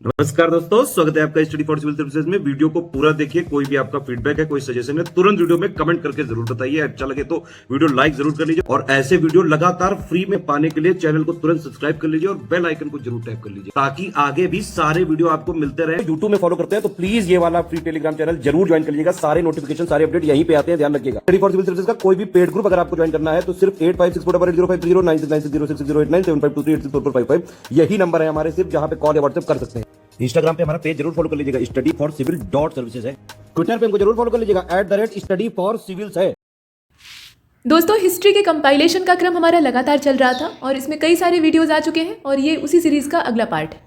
नमस्कार दोस्तों, स्वागत है आपका स्टडी फॉर सिविल सर्विसेज में। वीडियो को पूरा देखिए। कोई भी आपका फीडबैक है, कोई सजेशन है, तुरंत वीडियो में कमेंट करके जरूर बताइए। अच्छा लगे तो वीडियो लाइक जरूर कर लीजिए और ऐसे वीडियो लगातार फ्री में पाने के लिए चैनल को तुरंत सब्सक्राइब कर लीजिए और बेल आइकन को जरूर टैप कर लीजिए ताकि आगे भी सारे वीडियो आपको मिलते रहे। यूट्यूब में फॉलो करते हैं तो प्लीज ये वाला फ्री टेलीग्राम चैनल जरूर ज्वाइन कर लीजिएगा। सारे नोटिफिकेशन, सारे अपडेट यहीं पे आते हैं, ध्यान रखिएगा। स्टडी फॉर सिविल सर्विसेज का कोई भी पेड ग्रुप अगर आपको ज्वाइन करना है तो सिर्फ 856480560660897523864455 यही नंबर है हमारे, सिर्फ जहां पे कॉल या व्हाट्सएप कर सकते हैं। इंस्टाग्राम पे हमारा पेज जरूर फॉलो कर लीजिएगा, studyforcivil.services है। ट्विटर पे हमको जरूर फॉलो कर लीजिएगा, @studyforcivils है। दोस्तों, हिस्ट्री के कंपाइलेशन का क्रम हमारा लगातार चल रहा था और इसमें कई सारे वीडियोस आ चुके हैं और ये उसी सीरीज का अगला पार्ट है।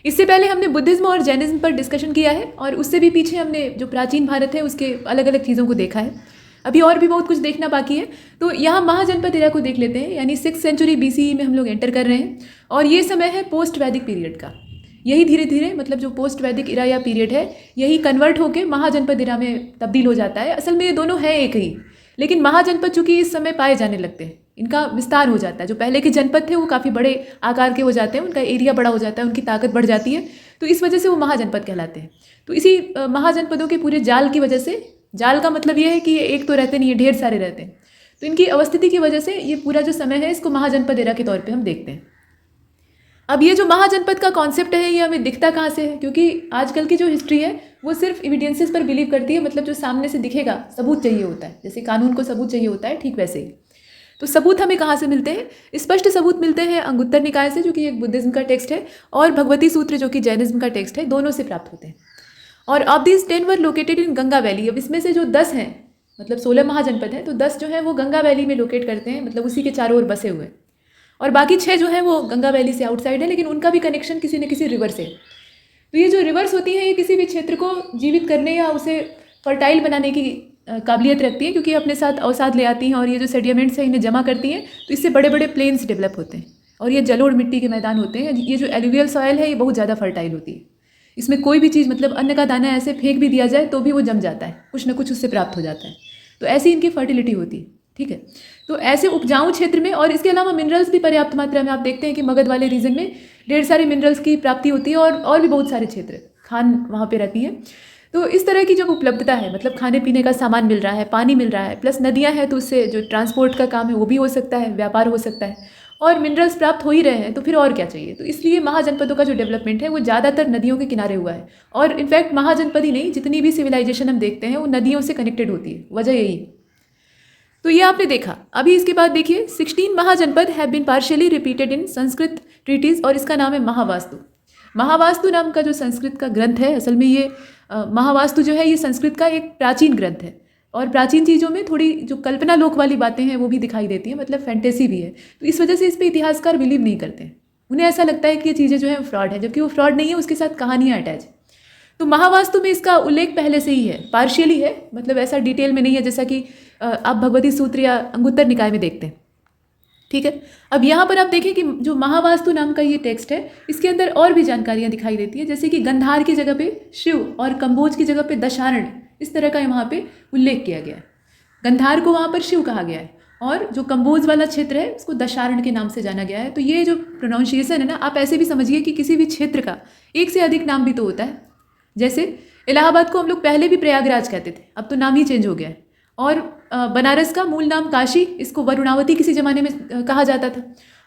इससे पहले हमने बुद्धिज्म और जैनिज्म पर डिस्कशन किया है और उससे भी पीछे हमने जो प्राचीन भारत है उसके अलग अलग चीज़ों को देखा है। अभी और भी बहुत कुछ देखना बाकी है। तो यहाँ महाजनपद एरा को देख लेते हैं, यानी 6th सेंचुरी BCE में हम लोग एंटर कर रहे हैं और ये समय है पोस्ट वैदिक पीरियड का। यही धीरे धीरे मतलब जो पोस्ट वैदिक इरा या पीरियड है यही कन्वर्ट होकर महाजनपद इरा में तब्दील हो जाता है। असल में ये दोनों हैं एक ही, लेकिन महाजनपद चूंकि इस समय पाए जाने लगते हैं, इनका विस्तार हो जाता है। जो पहले के जनपद थे वो काफ़ी बड़े आकार के हो जाते हैं, उनका एरिया बड़ा हो जाता है, उनकी ताकत बढ़ जाती है, तो इस वजह से वो महाजनपद कहलाते हैं। तो इसी महाजनपदों के पूरे जाल की वजह से, जाल का मतलब ये है कि ये एक तो रहते नहीं है, ढेर सारे रहते हैं, तो इनकी अवस्थिति की वजह से ये पूरा जो समय है इसको महाजनपद एरा के तौर पर हम देखते हैं। अब ये जो महाजनपद का कॉन्सेप्ट है ये हमें दिखता कहाँ से है, क्योंकि आजकल की जो हिस्ट्री है वो सिर्फ एविडेंसेस पर बिलीव करती है, मतलब जो सामने से दिखेगा, सबूत चाहिए होता है, जैसे कानून को सबूत चाहिए होता है, ठीक वैसे ही। तो सबूत हमें कहाँ से मिलते हैं? स्पष्ट सबूत मिलते हैं अंगुत्तर निकाय से, जो कि एक बुद्धिज्म का टेक्स्ट है, और भगवती सूत्र जो कि जैनिज्म का टेक्स्ट है, दोनों से प्राप्त होते हैं। और of these 10 were located in Ganga valley. अब इसमें से जो 10 हैं, मतलब 16 महाजनपद हैं, तो 10 जो है वो गंगा वैली में लोकेट करते हैं, मतलब उसी के चारों ओर बसे हुए हैं, और बाकी 6 जो हैं वो गंगा वैली से आउटसाइड है, लेकिन उनका भी कनेक्शन किसी न किसी रिवर से। तो ये जो रिवर्स होती हैं ये किसी भी क्षेत्र को जीवित करने या उसे फर्टाइल बनाने की काबिलियत रखती है, क्योंकि अपने साथ अवसाद ले आती हैं और ये जो सेडिमेंट्स हैं इन्हें जमा करती हैं, तो इससे बड़े बड़े प्लेन्स डेवलप होते हैं और ये जलोढ़ मिट्टी के मैदान होते हैं। ये जो एलुवियल सॉयल है ये बहुत ज़्यादा फर्टाइल होती है। इसमें कोई भी चीज़, मतलब अन्न का दाना ऐसे फेंक भी दिया जाए तो भी वो जम जाता है, कुछ ना कुछ उससे प्राप्त हो जाता है। तो ऐसी इनकी फर्टिलिटी होती है, ठीक है। तो ऐसे उपजाऊ क्षेत्र में, और इसके अलावा मिनरल्स भी पर्याप्त मात्रा में, आप देखते हैं कि मगध वाले रीजन में ढेर सारे मिनरल्स की प्राप्ति होती है और भी बहुत सारे क्षेत्र, खान वहाँ पे रहती है। तो इस तरह की जब उपलब्धता है, मतलब खाने पीने का सामान मिल रहा है, पानी मिल रहा है, प्लस नदियाँ हैं, तो उससे जो ट्रांसपोर्ट का काम है वो भी हो सकता है, व्यापार हो सकता है, और मिनरल्स प्राप्त हो ही रहे हैं, तो फिर और क्या चाहिए। तो इसलिए महाजनपदों का जो डेवलपमेंट है वो ज़्यादातर नदियों के किनारे हुआ है, और इनफैक्ट महाजनपद ही नहीं, जितनी भी सिविलाइजेशन हम देखते हैं वो नदियों से कनेक्टेड होती है, वजह यही है। तो ये आपने देखा। अभी इसके बाद देखिए 16 mahajanapada have been partially repeated in Sanskrit treaties, और इसका नाम है महावास्तु। महावास्तु नाम का जो संस्कृत का ग्रंथ है, असल में ये महावास्तु जो है ये संस्कृत का एक प्राचीन ग्रंथ है, और प्राचीन चीज़ों में थोड़ी जो कल्पना लोक वाली बातें हैं वो भी दिखाई देती हैं, मतलब फैंटेसी भी है। तो इस वजह से इस पर इतिहासकार बिलीव नहीं करते हैं, उन्हें ऐसा लगता है कि ये चीज़ें जो है फ्रॉड है, जबकि वो फ्रॉड नहीं है, उसके साथ कहानियाँ अटैच। तो महावास्तु में इसका उल्लेख पहले से ही है, पार्शियली है, मतलब ऐसा डिटेल में नहीं है जैसा कि आप भगवती सूत्र या अंगुत्तर निकाय में देखते हैं, ठीक है। अब यहाँ पर आप देखें कि जो महावास्तु नाम का ये टेक्स्ट है इसके अंदर और भी जानकारियाँ दिखाई देती है, जैसे कि गंधार की जगह पे शिव और कंबोज की जगह पे दशारण, इस तरह का वहाँ पे उल्लेख किया गया है। गंधार को वहाँ पर शिव कहा गया है और जो कंबोज वाला क्षेत्र है उसको दशारण के नाम से जाना गया है। तो ये जो प्रोनाउंसिएशन है ना, आप ऐसे भी समझिए कि किसी भी क्षेत्र का एक से अधिक नाम भी तो होता है। जैसे इलाहाबाद को हम लोग पहले भी प्रयागराज कहते थे, अब तो नाम ही चेंज हो गया है। और बनारस का मूल नाम काशी, इसको वरुणावती किसी ज़माने में कहा जाता था,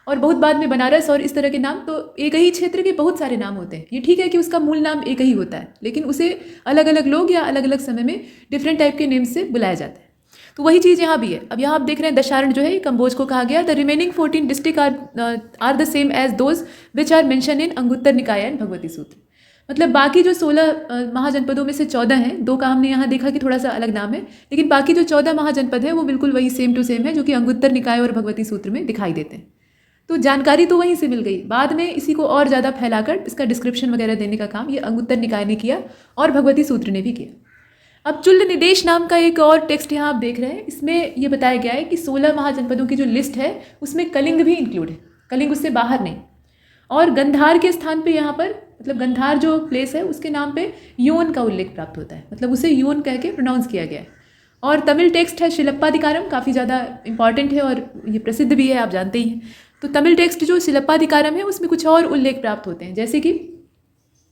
और बहुत बाद में बनारस और इस तरह के नाम। तो एक ही क्षेत्र के बहुत सारे नाम होते हैं। ये ठीक है कि उसका मूल नाम एक ही होता है, लेकिन उसे अलग अलग लोग या अलग अलग समय में डिफरेंट टाइप के नेम से बुलाया जाता है। तो वही चीज़ यहाँ भी है। अब यहाँ आप देख रहे हैं दशारण जो है ये कंबोज को कहा गया। The remaining 14 district are the same as those which are mention in Anguttara Nikaya and Bhagwati सूत्र। मतलब बाकी जो 16 महाजनपदों में से 14 हैं, 2 का हमने यहाँ देखा कि थोड़ा सा अलग नाम है, लेकिन बाकी जो 14 महाजनपद हैं वो बिल्कुल वही सेम टू सेम है, जो कि अंगुत्तर निकाय और भगवती सूत्र में दिखाई देते हैं। तो जानकारी तो वहीं से मिल गई, बाद में इसी को और ज़्यादा फैलाकर इसका डिस्क्रिप्शन वगैरह देने का काम ये अंगुत्तर निकाय ने किया और भगवती सूत्र ने भी किया। अब चुल्ल निदेश नाम का एक और टेक्स्ट यहाँ आप देख रहे हैं, इसमें ये बताया गया है कि 16 महाजनपदों की जो लिस्ट है उसमें कलिंग भी इंक्लूड है, कलिंग उससे बाहर नहीं। और गंधार के स्थान पे यहाँ पर, मतलब गंधार जो प्लेस है उसके नाम पे योन का उल्लेख प्राप्त होता है, मतलब उसे योन कह के प्रोनाउंस किया गया है। और तमिल टेक्स्ट है शिलप्पाधिकारम, काफ़ी ज़्यादा इंपॉर्टेंट है और ये प्रसिद्ध भी है, आप जानते ही हैं। तो तमिल टेक्स्ट जो शिलप्पाधिकारम है उसमें कुछ और उल्लेख प्राप्त होते हैं, जैसे कि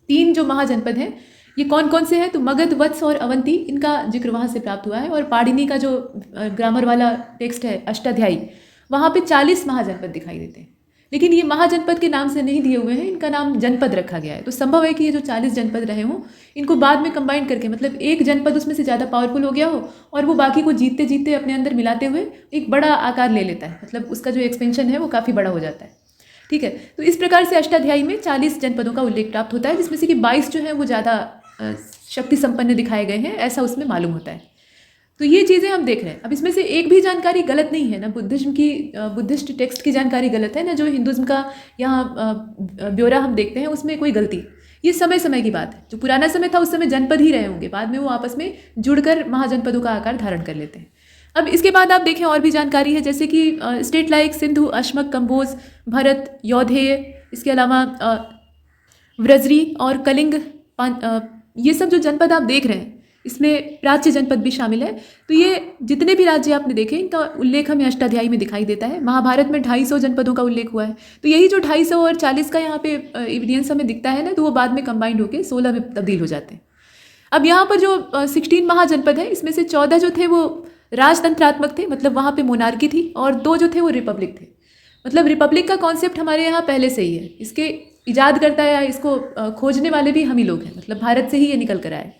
तीन जो महाजनपद हैं ये कौन कौन से हैं, तो मगध, वत्स और अवंती, इनका जिक्र वहाँ से प्राप्त हुआ है। और पाणिनि का जो ग्रामर वाला टेक्स्ट है अष्टाध्यायी, वहाँ पे 40 महाजनपद दिखाई देते हैं, लेकिन ये महाजनपद के नाम से नहीं दिए हुए हैं, इनका नाम जनपद रखा गया है। तो संभव है कि ये जो 40 जनपद रहे हों इनको बाद में कंबाइन करके, मतलब एक जनपद उसमें से ज़्यादा पावरफुल हो गया हो और वो बाकी को जीतते जीतते अपने अंदर मिलाते हुए एक बड़ा आकार ले लेता है, मतलब उसका जो एक्सपेंशन है वो काफ़ी बड़ा हो जाता है। ठीक है, तो इस प्रकार से अष्टाध्यायी में 40 जनपदों का उल्लेख प्राप्त होता है, जिसमें से कि 22 जो है वो ज़्यादा शक्ति संपन्न दिखाए गए हैं, ऐसा उसमें मालूम होता है। तो ये चीज़ें हम देख रहे हैं। अब इसमें से एक भी जानकारी गलत नहीं है, ना बुद्धिस्ट टेक्स्ट की जानकारी गलत है, ना जो हिंदुज़्म का यहाँ ब्यौरा हम देखते हैं उसमें कोई गलती। ये समय समय की बात है। जो पुराना समय था उस समय जनपद ही रहे होंगे, बाद में वो आपस में जुड़कर महाजनपदों का आकार धारण कर लेते हैं। अब इसके बाद आप देखें और भी जानकारी है, जैसे कि स्टेट लाइक सिंधु, अश्मक, कंबोज, भरत, यौधेय, इसके अलावा व्रजरी और कलिंग, ये सब जो जनपद आप देख रहे हैं इसमें प्राच्य जनपद भी शामिल है। तो ये जितने भी राज्य आपने देखे इनका उल्लेख हमें अष्टाध्यायी में दिखाई देता है। महाभारत में 250 जनपदों का उल्लेख हुआ है। तो यही जो 250 और 40 का यहाँ पे एविडेंस हमें दिखता है ना, तो वो बाद में कंबाइंड होकर 16 में तब्दील हो जाते हैं। अब यहाँ पर जो 16 महाजनपद है इसमें से 14 जो थे वो राजतंत्रात्मक थे, मतलब वहाँ पे मोनार्की थी, और 2 जो थे वो रिपब्लिक थे। मतलब रिपब्लिक का कॉन्सेप्ट हमारे यहाँ पहले से ही है, इसके इजाद करता है या इसको खोजने वाले भी हम ही लोग हैं, मतलब भारत से ही ये निकल कर आए।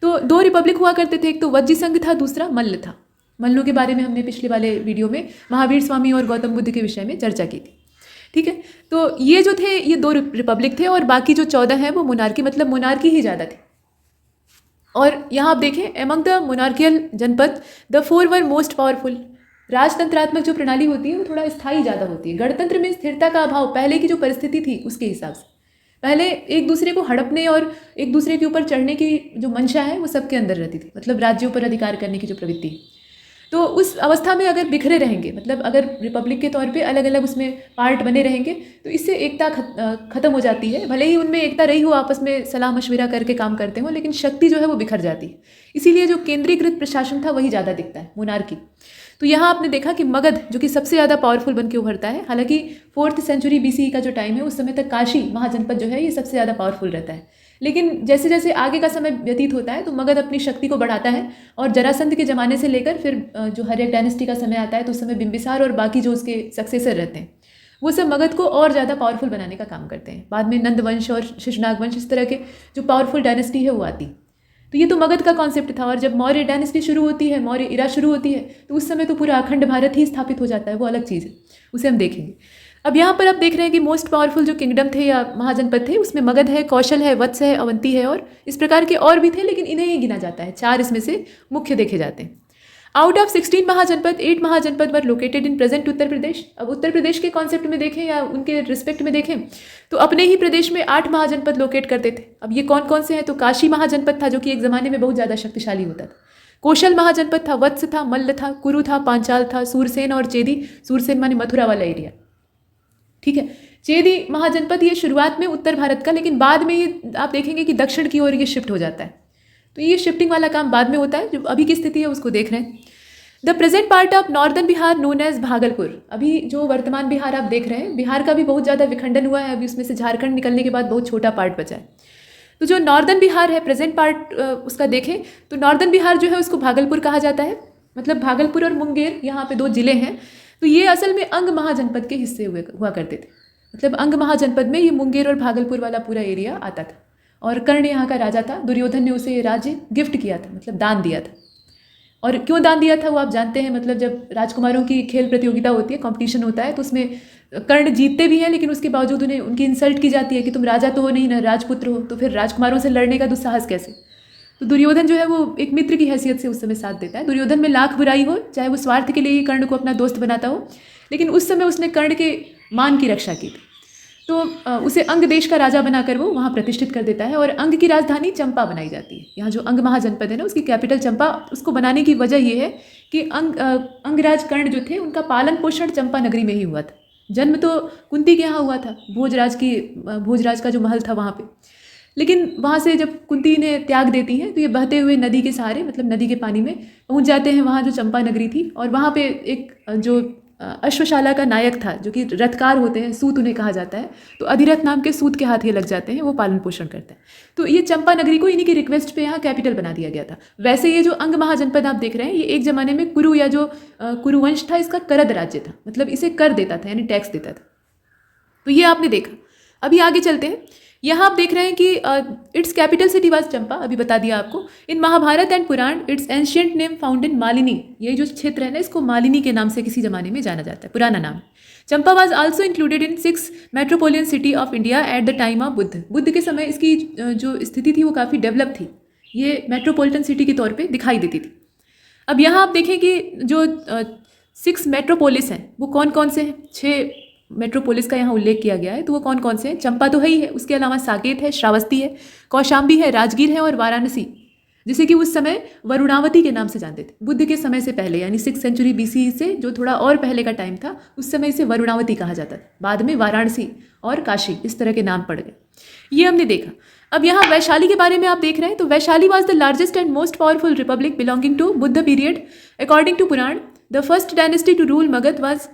तो 2 रिपब्लिक हुआ करते थे, एक तो वज्जी संघ था, दूसरा मल्ल था। मल्लों के बारे में हमने पिछले वाले वीडियो में महावीर स्वामी और गौतम बुद्ध के विषय में चर्चा की थी। ठीक है, तो ये जो थे ये 2 रिपब्लिक थे और बाकी जो 14 हैं वो मोनार्की, मतलब मोनार्की ही ज़्यादा थे। और यहाँ आप देखें एमंग द मोनार्कियल जनपद द 4 वर मोस्ट पावरफुल। राजतंत्रात्मक जो प्रणाली होती है वो थोड़ा स्थायी ज़्यादा होती है। गणतंत्र में स्थिरता का अभाव, पहले की जो परिस्थिति थी उसके हिसाब से, पहले एक दूसरे को हड़पने और एक दूसरे के ऊपर चढ़ने की जो मंशा है वो सबके अंदर रहती थी, मतलब राज्यों पर अधिकार करने की जो प्रवृत्ति। तो उस अवस्था में अगर बिखरे रहेंगे, मतलब अगर रिपब्लिक के तौर पे अलग अलग उसमें पार्ट बने रहेंगे तो इससे एकता खत्म हो जाती है। भले ही उनमें एकता रही हो, आपस में सलाह मशविरा करके काम करते हो, लेकिन शक्ति जो है वो बिखर जाती है। इसीलिए जो केंद्रीकृत प्रशासन था वही ज़्यादा दिखता है, मोनार्की। तो यहाँ आपने देखा कि मगध जो कि सबसे ज़्यादा पावरफुल बन के उभरता है, हालांकि 4th सेंचुरी BCE का जो टाइम है उस समय तक काशी महाजनपद जो है ये सबसे ज़्यादा पावरफुल रहता है। लेकिन जैसे जैसे आगे का समय व्यतीत होता है तो मगध अपनी शक्ति को बढ़ाता है, और जरासंध के ज़माने से लेकर फिर जो हर्यक डायनेस्टी का समय आता है तो उस समय बिंबिसार और बाकी जो उसके सक्सेसर रहते हैं वो सब मगध को और ज़्यादा पावरफुल बनाने का काम करते हैं। बाद में नंद वंश और शिशुनाग वंश, इस तरह के जो पावरफुल डायनेस्टी है वो आती। तो ये तो मगध का कॉन्सेप्ट था। और जब मौर्य डायनेस्टी शुरू होती है, मौर्य इरा शुरू होती है, तो उस समय तो पूरा अखंड भारत ही स्थापित हो जाता है, वो अलग चीज़ है, उसे हम देखेंगे। अब यहाँ पर आप देख रहे हैं कि मोस्ट पावरफुल जो किंगडम थे या महाजनपद थे उसमें मगध है, कौशल है, वत्स है, अवंती है, और इस प्रकार के और भी थे, लेकिन इन्हें ही गिना जाता है। 4 इसमें से मुख्य देखे जाते हैं। Out of 16 mahajanapada 8 mahajanapada were located in present Uttar Pradesh. अब उत्तर प्रदेश के कॉन्सेप्ट में देखें या उनके रिस्पेक्ट में देखें तो अपने ही प्रदेश में 8 महाजनपद लोकेट करते थे। अब ये कौन कौन से हैं, तो काशी महाजनपद था जो कि एक ज़माने में बहुत ज़्यादा शक्तिशाली होता था। कौशल महाजनपद था, वत्स था, मल्ल था, कुरु था, पांचाल था, सूरसेन और चेदी। सूरसेन माने मथुरा वाला एरिया। ठीक है, चेदी महाजनपद ये शुरुआत में उत्तर भारत का, लेकिन बाद में ये आप देखेंगे कि दक्षिण की ओर ये शिफ्ट हो जाता है। तो ये शिफ्टिंग वाला काम बाद में होता है, जो अभी की स्थिति है उसको देख रहे हैं। The present part of northern Bihar known as Bhagalpur. अभी जो वर्तमान बिहार आप देख रहे हैं, बिहार का भी बहुत ज़्यादा विखंडन हुआ है, अभी उसमें से झारखंड निकलने के बाद बहुत छोटा पार्ट बचा है। तो जो नॉर्दर्न बिहार है, प्रेजेंट पार्ट उसका देखें तो नॉर्दर्न बिहार जो है उसको भागलपुर कहा जाता है। मतलब भागलपुर और मुंगेर यहाँ पे 2 जिले हैं। तो ये असल में अंग महाजनपद के हिस्से हुआ करते थे। मतलब अंग महाजनपद में ये मुंगेर और भागलपुर वाला पूरा एरिया आता था। और कर्ण यहाँ का राजा था, दुर्योधन ने उसे ये राज्य गिफ्ट किया था, मतलब दान दिया था। और क्यों दान दिया था वो आप जानते हैं। मतलब जब राजकुमारों की खेल प्रतियोगिता होती है, कंपटीशन होता है, तो उसमें कर्ण जीतते भी हैं, लेकिन उसके बावजूद उन्हें उनकी इंसल्ट की जाती है कि तुम राजा तो हो नहीं ना, राजपुत्र हो, तो फिर राजकुमारों से लड़ने का दुस्साहस कैसे। तो दुर्योधन जो है वो एक मित्र की हैसियत से उस समय साथ देता है। दुर्योधन में लाख बुराई हो, चाहे वो स्वार्थ के लिए ही कर्ण को अपना दोस्त बनाता हो, लेकिन उस समय उसने कर्ण के मान की रक्षा की थी। तो उसे अंग देश का राजा बनाकर वो वहाँ प्रतिष्ठित कर देता है, और अंग की राजधानी चंपा बनाई जाती है। यहाँ जो अंग महाजनपद है ना, उसकी कैपिटल चंपा। उसको बनाने की वजह ये है कि अंगराज कर्ण जो थे उनका पालन पोषण चंपा नगरी में ही हुआ था। जन्म तो कुंती के यहाँ हुआ था, भोजराज का जो महल था वहाँ पे। लेकिन वहाँ से जब कुंती ने त्याग देती हैं तो ये बहते हुए नदी के सहारे, मतलब नदी के पानी में पहुँच जाते हैं वहाँ जो चंपा नगरी थी। और वहाँ पे एक जो अश्वशाला का नायक था, जो कि रथकार होते हैं, सूत उन्हें कहा जाता है, तो अधिरथ नाम के सूत के हाथ ये लग जाते हैं, वो पालन पोषण करते हैं। तो ये चंपा नगरी को इन्हीं की रिक्वेस्ट पे यहाँ कैपिटल बना दिया गया था। वैसे ये जो अंग महाजनपद आप देख रहे हैं, ये एक ज़माने में कुरु या जो कुरुवंश था, इसका करद राज्य था, मतलब इसे कर देता था, यानी टैक्स देता था। तो ये आपने देखा। अभी आगे चलते हैं। यहाँ आप देख रहे हैं कि its capital city was Champa, अभी बता दिया आपको। In Mahabharata and Purana its ancient name found in Malini. ये जो क्षेत्र है ना, इसको मालिनी के नाम से किसी जमाने में जाना जाता है, पुराना नाम। Champa was also included in 6 metropolitan city of India at the time of Buddha. Buddha के समय इसकी जो स्थिति थी वो काफ़ी डेवलप थी, ये मेट्रोपॉलिटन सिटी के तौर पर दिखाई देती थी। अब यहाँ आप देखें कि जो 6 मेट्रोपोलिस हैं वो कौन कौन से हैं। 6 मेट्रोपोलिस का यहाँ उल्लेख किया गया है, तो वो कौन कौन से हैं। चंपा तो है ही है, उसके अलावा साकेत है, श्रावस्ती है, कौशाम्बी है, राजगीर है और वाराणसी, जिसे कि उस समय वरुणावती के नाम से जानते थे। बुद्ध के समय से पहले, यानी 6th सेंचुरी BC से जो थोड़ा और पहले का टाइम था, उस समय इसे वरुणावती कहा जाता था। बाद में वाराणसी और काशी इस तरह के नाम पड़ गए। ये हमने देखा। अब यहाँ वैशाली के बारे में आप देख रहे हैं, तो Vaishali was the largest and most powerful republic belonging to Buddha period according to Purana. The first dynasty to rule Magadha was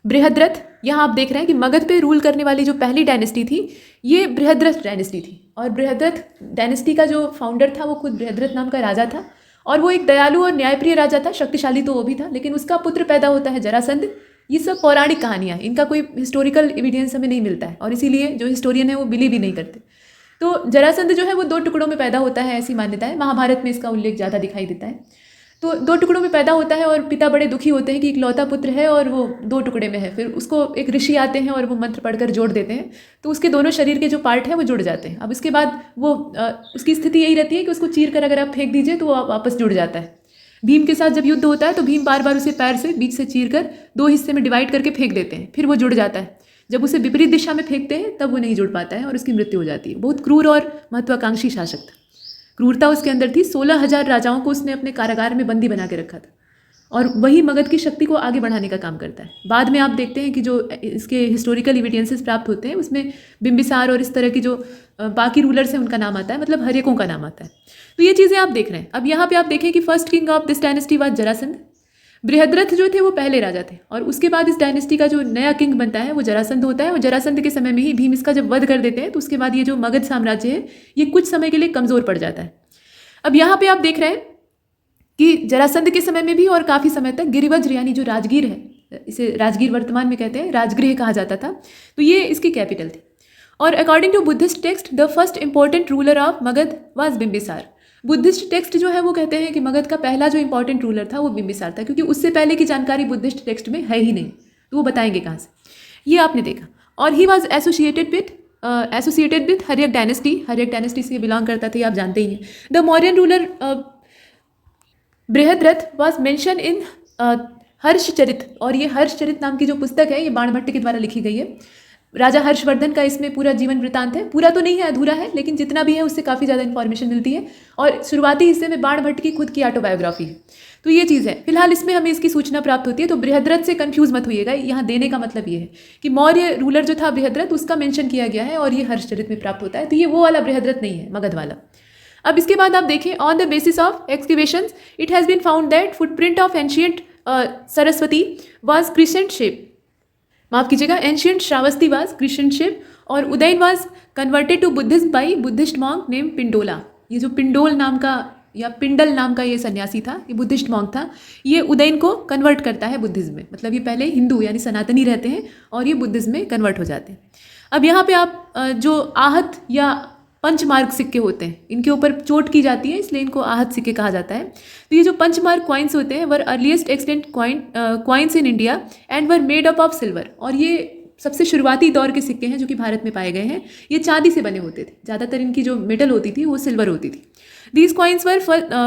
Brihadratha. यहाँ आप देख रहे हैं कि मगध पे रूल करने वाली जो पहली डायनेस्टी थी, ये बृहद्रथ डायनेस्टी थी। और बृहद्रथ डायनेस्टी का जो फाउंडर था वो खुद बृहद्रथ नाम का राजा था, और वो एक दयालु और न्यायप्रिय राजा था, शक्तिशाली तो वो भी था। लेकिन उसका पुत्र पैदा होता है जरासंध। ये सब पौराणिक कहानियाँ, इनका कोई हिस्टोरिकल एविडेंस हमें नहीं मिलता है, और इसीलिए जो हिस्टोरियन है वो बिलीव भी नहीं करते। तो जरासंध जो है वो 2 टुकड़ों में पैदा होता है, ऐसी मान्यता है। महाभारत में इसका उल्लेख ज़्यादा दिखाई देता है। तो 2 टुकड़ों में पैदा होता है, और पिता बड़े दुखी होते हैं कि इकलौता पुत्र है और वो 2 टुकड़े में है। फिर उसको एक ऋषि आते हैं और वो मंत्र पढ़कर जोड़ देते हैं, तो उसके दोनों शरीर के जो पार्ट हैं वो जुड़ जाते हैं। अब इसके बाद वो उसकी स्थिति यही रहती है कि उसको चीर कर अगर आप फेंक दीजिए तो वो वापस जुड़ जाता है। भीम के साथ जब युद्ध होता है तो भीम बार बार उसे पैर से बीच से चीर कर 2 हिस्से में डिवाइड करके फेंक देते हैं, फिर वो जुड़ जाता है। जब उसे विपरीत दिशा में फेंकते हैं तब वो नहीं जुड़ पाता है और उसकी मृत्यु हो जाती है। बहुत क्रूर और महत्वाकांक्षी शासक था, क्रूरता उसके अंदर थी। 16,000 राजाओं को उसने अपने कारागार में बंदी बना के रखा था, और वही मगध की शक्ति को आगे बढ़ाने का काम करता है। बाद में आप देखते हैं कि जो इसके हिस्टोरिकल एविडेंसेस प्राप्त होते हैं उसमें बिंबिसार और इस तरह की जो बाकी रूलर्स हैं उनका नाम आता है, मतलब हर्यकों का नाम आता है। तो ये चीज़ें आप देख रहे हैं। अब यहाँ पे आप देखें कि first king of this dynasty was Jarasandha. Brihadratha जो थे वो पहले राजा थे, और उसके बाद इस डायनेस्टी का जो नया किंग बनता है वो जरासंध होता है। और जरासंध के समय में ही भीम इसका जब वध कर देते हैं तो उसके बाद ये जो मगध साम्राज्य है ये कुछ समय के लिए कमज़ोर पड़ जाता है। अब यहाँ पे आप देख रहे हैं कि जरासंध के समय में भी और काफ़ी समय तक गिरिवज्र यानी जो राजगीर है, इसे राजगीर वर्तमान में कहते हैं, राजगृह कहा जाता था, तो ये इसकी कैपिटल थी। और according to Buddhist text the first important ruler of Magadha was Bimbisara. Buddhist text जो है वो कहते हैं कि मगध का पहला जो इंपॉर्टेंट रूलर था वो बिंबिसार था, क्योंकि उससे पहले की जानकारी बुद्धिस्ट टेक्स्ट में है ही नहीं, तो वो बताएंगे कहाँ से। ये आपने देखा। और he was associated with Haryanka dynasty से बिलोंग करता था, ये आप जानते ही हैं। The Mauryan ruler Brihadratha was mention in Harshacharita, और ये हर्षचरित नाम की जो पुस्तक है ये बाणभट्ट के द्वारा लिखी गई है। राजा हर्षवर्धन का इसमें पूरा जीवन वृतांत है, पूरा तो नहीं है, अधूरा है, लेकिन जितना भी है उससे काफ़ी ज़्यादा इन्फॉर्मेशन मिलती है। और शुरुआती हिस्से में बाणभट्ट की खुद की ऑटोबायोग्राफी है। तो ये चीज़ है। फिलहाल इसमें हमें इसकी सूचना प्राप्त होती है। तो बृहद्रथ से कंफ्यूज मत होइएगा, यहाँ देने का मतलब ये है कि मौर्य रूलर जो था बृहद्रथ उसका मेंशन किया गया है और ये हर्षचरित में प्राप्त होता है। तो ये वो वाला बृहद्रथ नहीं है, मगध वाला। अब इसके बाद आप देखें, on the basis of excavations it has been found that footprint of ancient Saraswati was crescent shape, माफ कीजिएगा, ancient Shravasti was crescent shape, और Udayan was converted to Buddhism by Buddhist monk name Pindola. ये जो पिंडोल नाम का या पिंडल नाम का ये सन्यासी था, ये बुद्धिस्ट मॉन्क था, ये उदयन को कन्वर्ट करता है बुद्धिज्म में। मतलब ये पहले हिंदू यानी सनातनी रहते हैं और ये बुद्धिज्म में कन्वर्ट हो जाते हैं। अब यहाँ पे आप जो आहत या पंचमार्क सिक्के होते हैं, इनके ऊपर चोट की जाती है, इसलिए इनको आहत सिक्के कहा जाता है। तो ये जो पंचमार्क कॉइन्स होते हैं were earliest extant coins in India and were made up of silver, और ये सबसे शुरुआती दौर के सिक्के हैं जो कि भारत में पाए गए हैं। ये चांदी से बने होते थे, ज़्यादातर इनकी जो मेटल होती थी वो सिल्वर होती थी। These coins were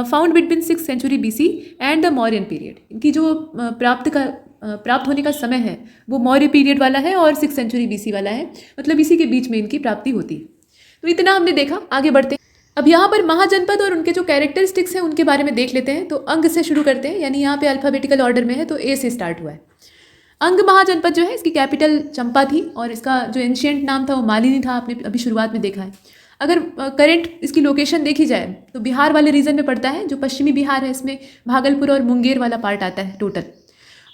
found between 6th century BC and the Mauryan period. इनकी जो प्राप्त होने का समय है वो मौर्य पीरियड वाला है और 6th सेंचुरी BC वाला है, मतलब इसी के बीच में इनकी प्राप्ति होती है। तो इतना हमने देखा, आगे बढ़ते हैं। अब यहाँ पर महाजनपद और उनके जो कैरेक्टरिस्टिक्स हैं उनके बारे में देख लेते हैं। तो अंग से शुरू करते हैं, यानी यहाँ पे अल्फ़ाबेटिकल ऑर्डर में है तो A से स्टार्ट हुआ है। अंग महाजनपद जो है इसकी कैपिटल चंपा थी और इसका जो एंशियंट नाम था वो मालिनी था, आपने अभी शुरुआत में देखा है। अगर करेंट इसकी लोकेशन देखी जाए तो बिहार वाले रीजन में पड़ता है, जो पश्चिमी बिहार है इसमें भागलपुर और मुंगेर वाला पार्ट आता है टोटल।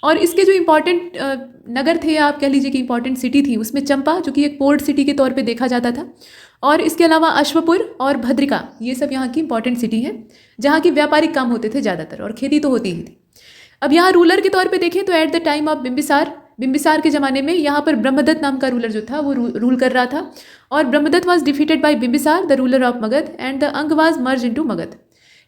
और इसके जो इम्पॉर्टेंट नगर थे, या आप कह लीजिए कि इम्पॉर्टेंट सिटी थी, उसमें चंपा जो कि एक पोर्ट सिटी के तौर पे देखा जाता था, और इसके अलावा अश्वपुर और भद्रिका, ये सब यहाँ की इंपॉर्टेंट सिटी हैं जहाँ की व्यापारिक काम होते थे ज़्यादातर, और खेती तो होती ही थी। अब यहाँ रूलर के तौर पे देखें तो eight the time of Bimbisara के ज़माने में यहाँ पर ब्रह्मदत्त नाम का रूलर जो था वो रूल कर रहा था, और Brahmadatta was defeated by Bimbisara the ruler of Magadha and the Anga was merge into Magadha.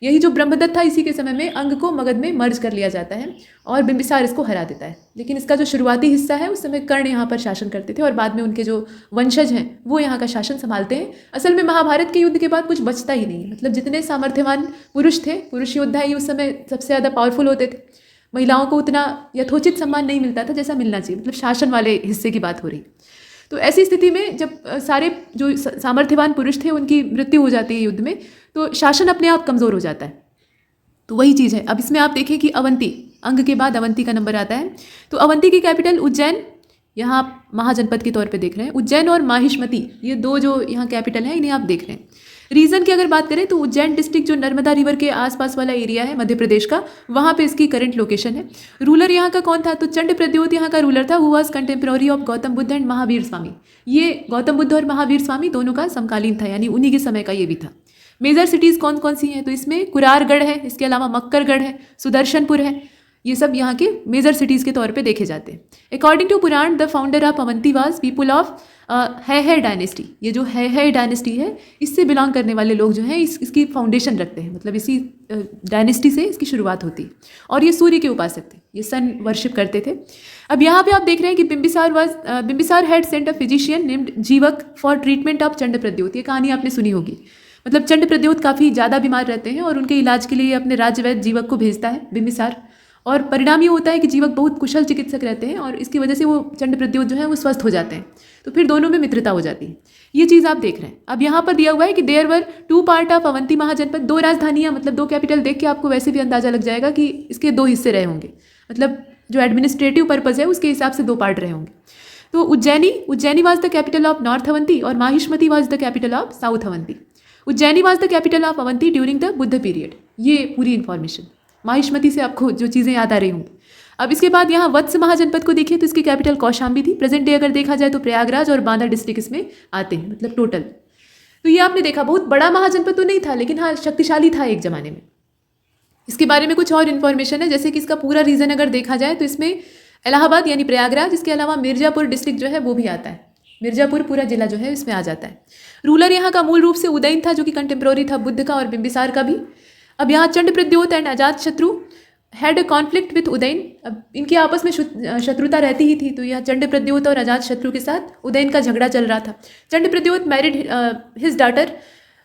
यही जो ब्रह्मदत्त था, इसी के समय में अंग को मगध में मर्ज कर लिया जाता है और बिम्बिसार इसको हरा देता है। लेकिन इसका जो शुरुआती हिस्सा है उस समय कर्ण यहाँ पर शासन करते थे, और बाद में उनके जो वंशज हैं वो यहाँ का शासन संभालते हैं। असल में महाभारत के युद्ध के बाद कुछ बचता ही नहीं, मतलब जितने सामर्थ्यवान पुरुष थे, पुरुष योद्धा ही उस समय सबसे ज़्यादा पावरफुल होते थे। महिलाओं को उतना यथोचित सम्मान नहीं मिलता था जैसा मिलना चाहिए, मतलब शासन वाले हिस्से की बात हो रही। तो ऐसी स्थिति में जब सारे जो सामर्थ्यवान पुरुष थे उनकी मृत्यु हो जाती है युद्ध में, तो शासन अपने आप कमज़ोर हो जाता है। तो वही चीज़ है। अब इसमें आप देखें कि अवंती, अंग के बाद अवंती का नंबर आता है। तो अवंती की कैपिटल उज्जैन, यहाँ आप महाजनपद के तौर पे देख रहे हैं। उज्जैन और माहिष्मती, ये दो जो यहाँ कैपिटल हैं, इन्हें आप देख रहे हैं। रीजन की अगर बात करें तो उज्जैन डिस्ट्रिक्ट जो नर्मदा रिवर के आसपास वाला एरिया है मध्य प्रदेश का, वहाँ पे इसकी करंट लोकेशन है। रूलर यहाँ का कौन था? तो चंड प्रद्योत यहाँ का रूलर था, who was contemporary of Gautam Buddha and Mahavir Swami. ये गौतम बुद्ध और महावीर स्वामी दोनों का समकालीन था, यानी उन्हीं के समय का ये भी था। मेजर सिटीज़ कौन कौन सी हैं? तो इसमें कुरारगढ़ है, इसके अलावा मक्करगढ़ है, सुदर्शनपुर है, ये सब यहाँ के मेजर सिटीज़ के तौर पे देखे जाते हैं। According to Purana, the founder of Avanti was people of है डायनेस्टी। ये जो है डायनेस्टी है, इससे बिलोंग करने वाले लोग जो हैं इसकी फाउंडेशन रखते हैं, मतलब इसी डायनेस्टी से इसकी शुरुआत होती है। और ये सूर्य के उपासक थे, ये सन वर्शिप करते थे। अब यहाँ पे आप देख रहे हैं कि Bimbisara had sent a physician named Jivaka for treatment of Chanda Pradyota. ये कहानी आपने सुनी होगी। मतलब चंड प्रद्योत काफ़ी ज़्यादा बीमार रहते हैं और उनके इलाज के लिए अपने राज्य वैद्य जीवक को भेजता है बिम्बिसार, और परिणाम ये होता है कि जीवक बहुत कुशल चिकित्सक रहते हैं और इसकी वजह से वो चंड प्रद्योत जो है वो स्वस्थ हो जाते हैं। तो फिर दोनों में मित्रता हो जाती है। ये चीज़ आप देख रहे हैं। अब यहाँ पर दिया हुआ है कि there were 2 part of Avanti mahajanapada, 2 राजधानियाँ, मतलब 2 कैपिटल देख के आपको वैसे भी अंदाजा लग जाएगा कि इसके 2 हिस्से रहे होंगे, मतलब जो एडमिनिस्ट्रेटिव पर्पज़ है उसके हिसाब से 2 पार्ट रहे होंगे। तो Ujjaini was the capital of north Avanti और Mahishmati was the capital of south Avanti. Ujjaini was the capital of Avanti during the Buddha period. ये पूरी इन्फॉर्मेशन माहिष्मती से आपको जो चीज़ें याद आ रही होंगी। अब इसके बाद यहाँ वत्स महाजनपद को देखिए तो इसकी कैपिटल कौशाम्बी थी। प्रेजेंट डे अगर देखा जाए तो प्रयागराज और बांदा डिस्ट्रिक्ट इसमें आते हैं, मतलब टोटल। तो ये आपने देखा, बहुत बड़ा महाजनपद तो नहीं था लेकिन हाँ शक्तिशाली था एक ज़माने में। इसके बारे में कुछ और इन्फॉर्मेशन है, जैसे कि इसका पूरा रीजन अगर देखा जाए तो इसमें इलाहाबाद यानी प्रयागराज, इसके अलावा मिर्जापुर डिस्ट्रिक्ट जो है वो भी आता है। मिर्जापुर पूरा जिला जो है इसमें आ जाता है। रूलर यहाँ का मूल रूप से उदयन था, जो कि कंटेम्प्रोरी था बुद्ध का और बिम्बिसार का भी। अब यहाँ चंड प्रद्योत एंड अजात शत्रु had a conflict with Udayan. अब इनके आपस में शत्रुता रहती ही थी, तो यह चंड प्रद्योत और अजात शत्रु के साथ उदयन का झगड़ा चल रहा था। Chanda Pradyota married his daughter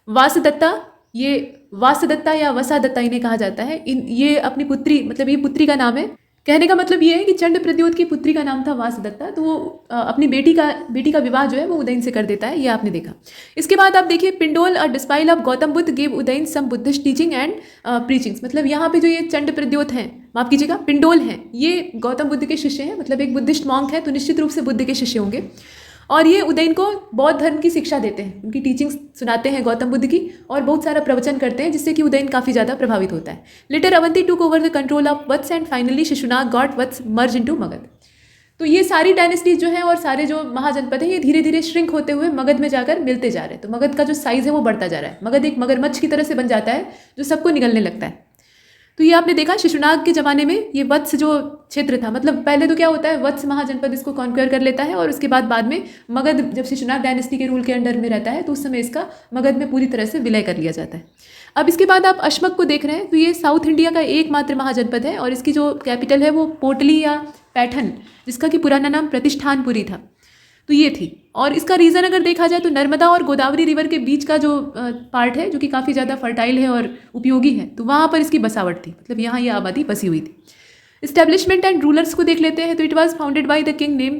Vasavadatta. ये वासदत्ता या वसादत्ता इन्हें कहा जाता है। ये अपनी पुत्री, मतलब ये पुत्री का नाम है। कहने का मतलब ये है कि चंड प्रद्योत की पुत्री का नाम था वासदत्ता, तो वो अपनी बेटी का विवाह जो है वो उदयन से कर देता है, ये आपने देखा। इसके बाद आप देखिए पिंडोल और disciple of Gautam Buddha gave Udayan some Buddhist teaching and preachings. मतलब यहाँ पे जो ये चंड प्रद्योत हैं, माफ कीजिएगा पिंडोल हैं, ये गौतम बुद्ध के शिष्य हैं, मतलब एक बुद्धिस्ट मॉन्क है तो निश्चित रूप से बुद्ध के शिष्य होंगे। और ये उदयन को बौद्ध धर्म की शिक्षा देते हैं, उनकी टीचिंग्स सुनाते हैं गौतम बुद्ध की, और बहुत सारा प्रवचन करते हैं जिससे कि उदयन काफ़ी ज़्यादा प्रभावित होता है। Later Avanti took over the control of Vatsa and finally Shishunaga got Vatsa merge into Magadha. तो ये सारी डायनेस्टीज जो हैं और सारे जो महाजनपद हैं ये धीरे धीरे श्रिंक होते हुए मगध में जाकर मिलते जा रहे हैं। तो मगध का जो साइज़ है वो बढ़ता जा रहा है। मगध एक मगरमच्छ की तरह से बन जाता है जो सबको निगलने लगता है। तो ये आपने देखा शिशुनाग के ज़माने में ये वत्स जो क्षेत्र था, मतलब पहले तो क्या होता है, वत्स महाजनपद इसको कॉन्क्वेयर कर लेता है और उसके बाद में मगध जब शिशुनाग डायनेस्टी के रूल के अंडर में रहता है तो उस समय इसका मगध में पूरी तरह से विलय कर लिया जाता है। अब इसके बाद आप अश्मक को देख रहे हैं, तो ये साउथ इंडिया का एकमात्र महाजनपद है और इसकी जो कैपिटल है वो पोटली या पैठन, जिसका कि पुराना नाम प्रतिष्ठानपुरी था, तो ये थी। और इसका रीज़न अगर देखा जाए तो नर्मदा और गोदावरी रिवर के बीच का जो पार्ट है जो कि काफ़ी ज़्यादा फर्टाइल है और उपयोगी है, तो वहाँ पर इसकी बसावट थी, मतलब यहाँ ये आबादी बसी हुई थी। इस्टेब्लिशमेंट एंड रूलर्स को देख लेते हैं, तो it was founded by the king name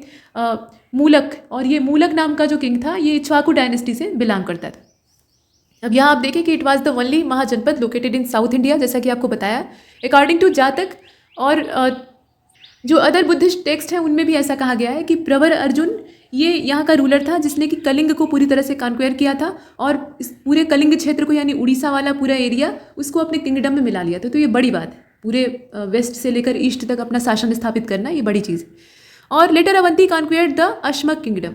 मूलक, और ये मूलक नाम का जो किंग था ये इक्ष्वाकु डायनेस्टी से बिलोंग करता था। अब यहाँ आप देखें कि it was the only mahajanapada located in South India, जैसा कि आपको बताया। अकॉर्डिंग टू जातक और जो अदर बुद्धिस्ट टेक्स्ट हैं उनमें भी ऐसा कहा गया है कि प्रवर अर्जुन ये यहाँ का रूलर था जिसने कि कलिंग को पूरी तरह से कॉन्क्वेयर किया था और इस पूरे कलिंग क्षेत्र को यानी उड़ीसा वाला पूरा एरिया उसको अपने किंगडम में मिला लिया था। तो ये बड़ी बात है, पूरे वेस्ट से लेकर ईस्ट तक अपना शासन स्थापित करना, ये बड़ी चीज़ है। और later Avanti conquered the Ashmaka kingdom,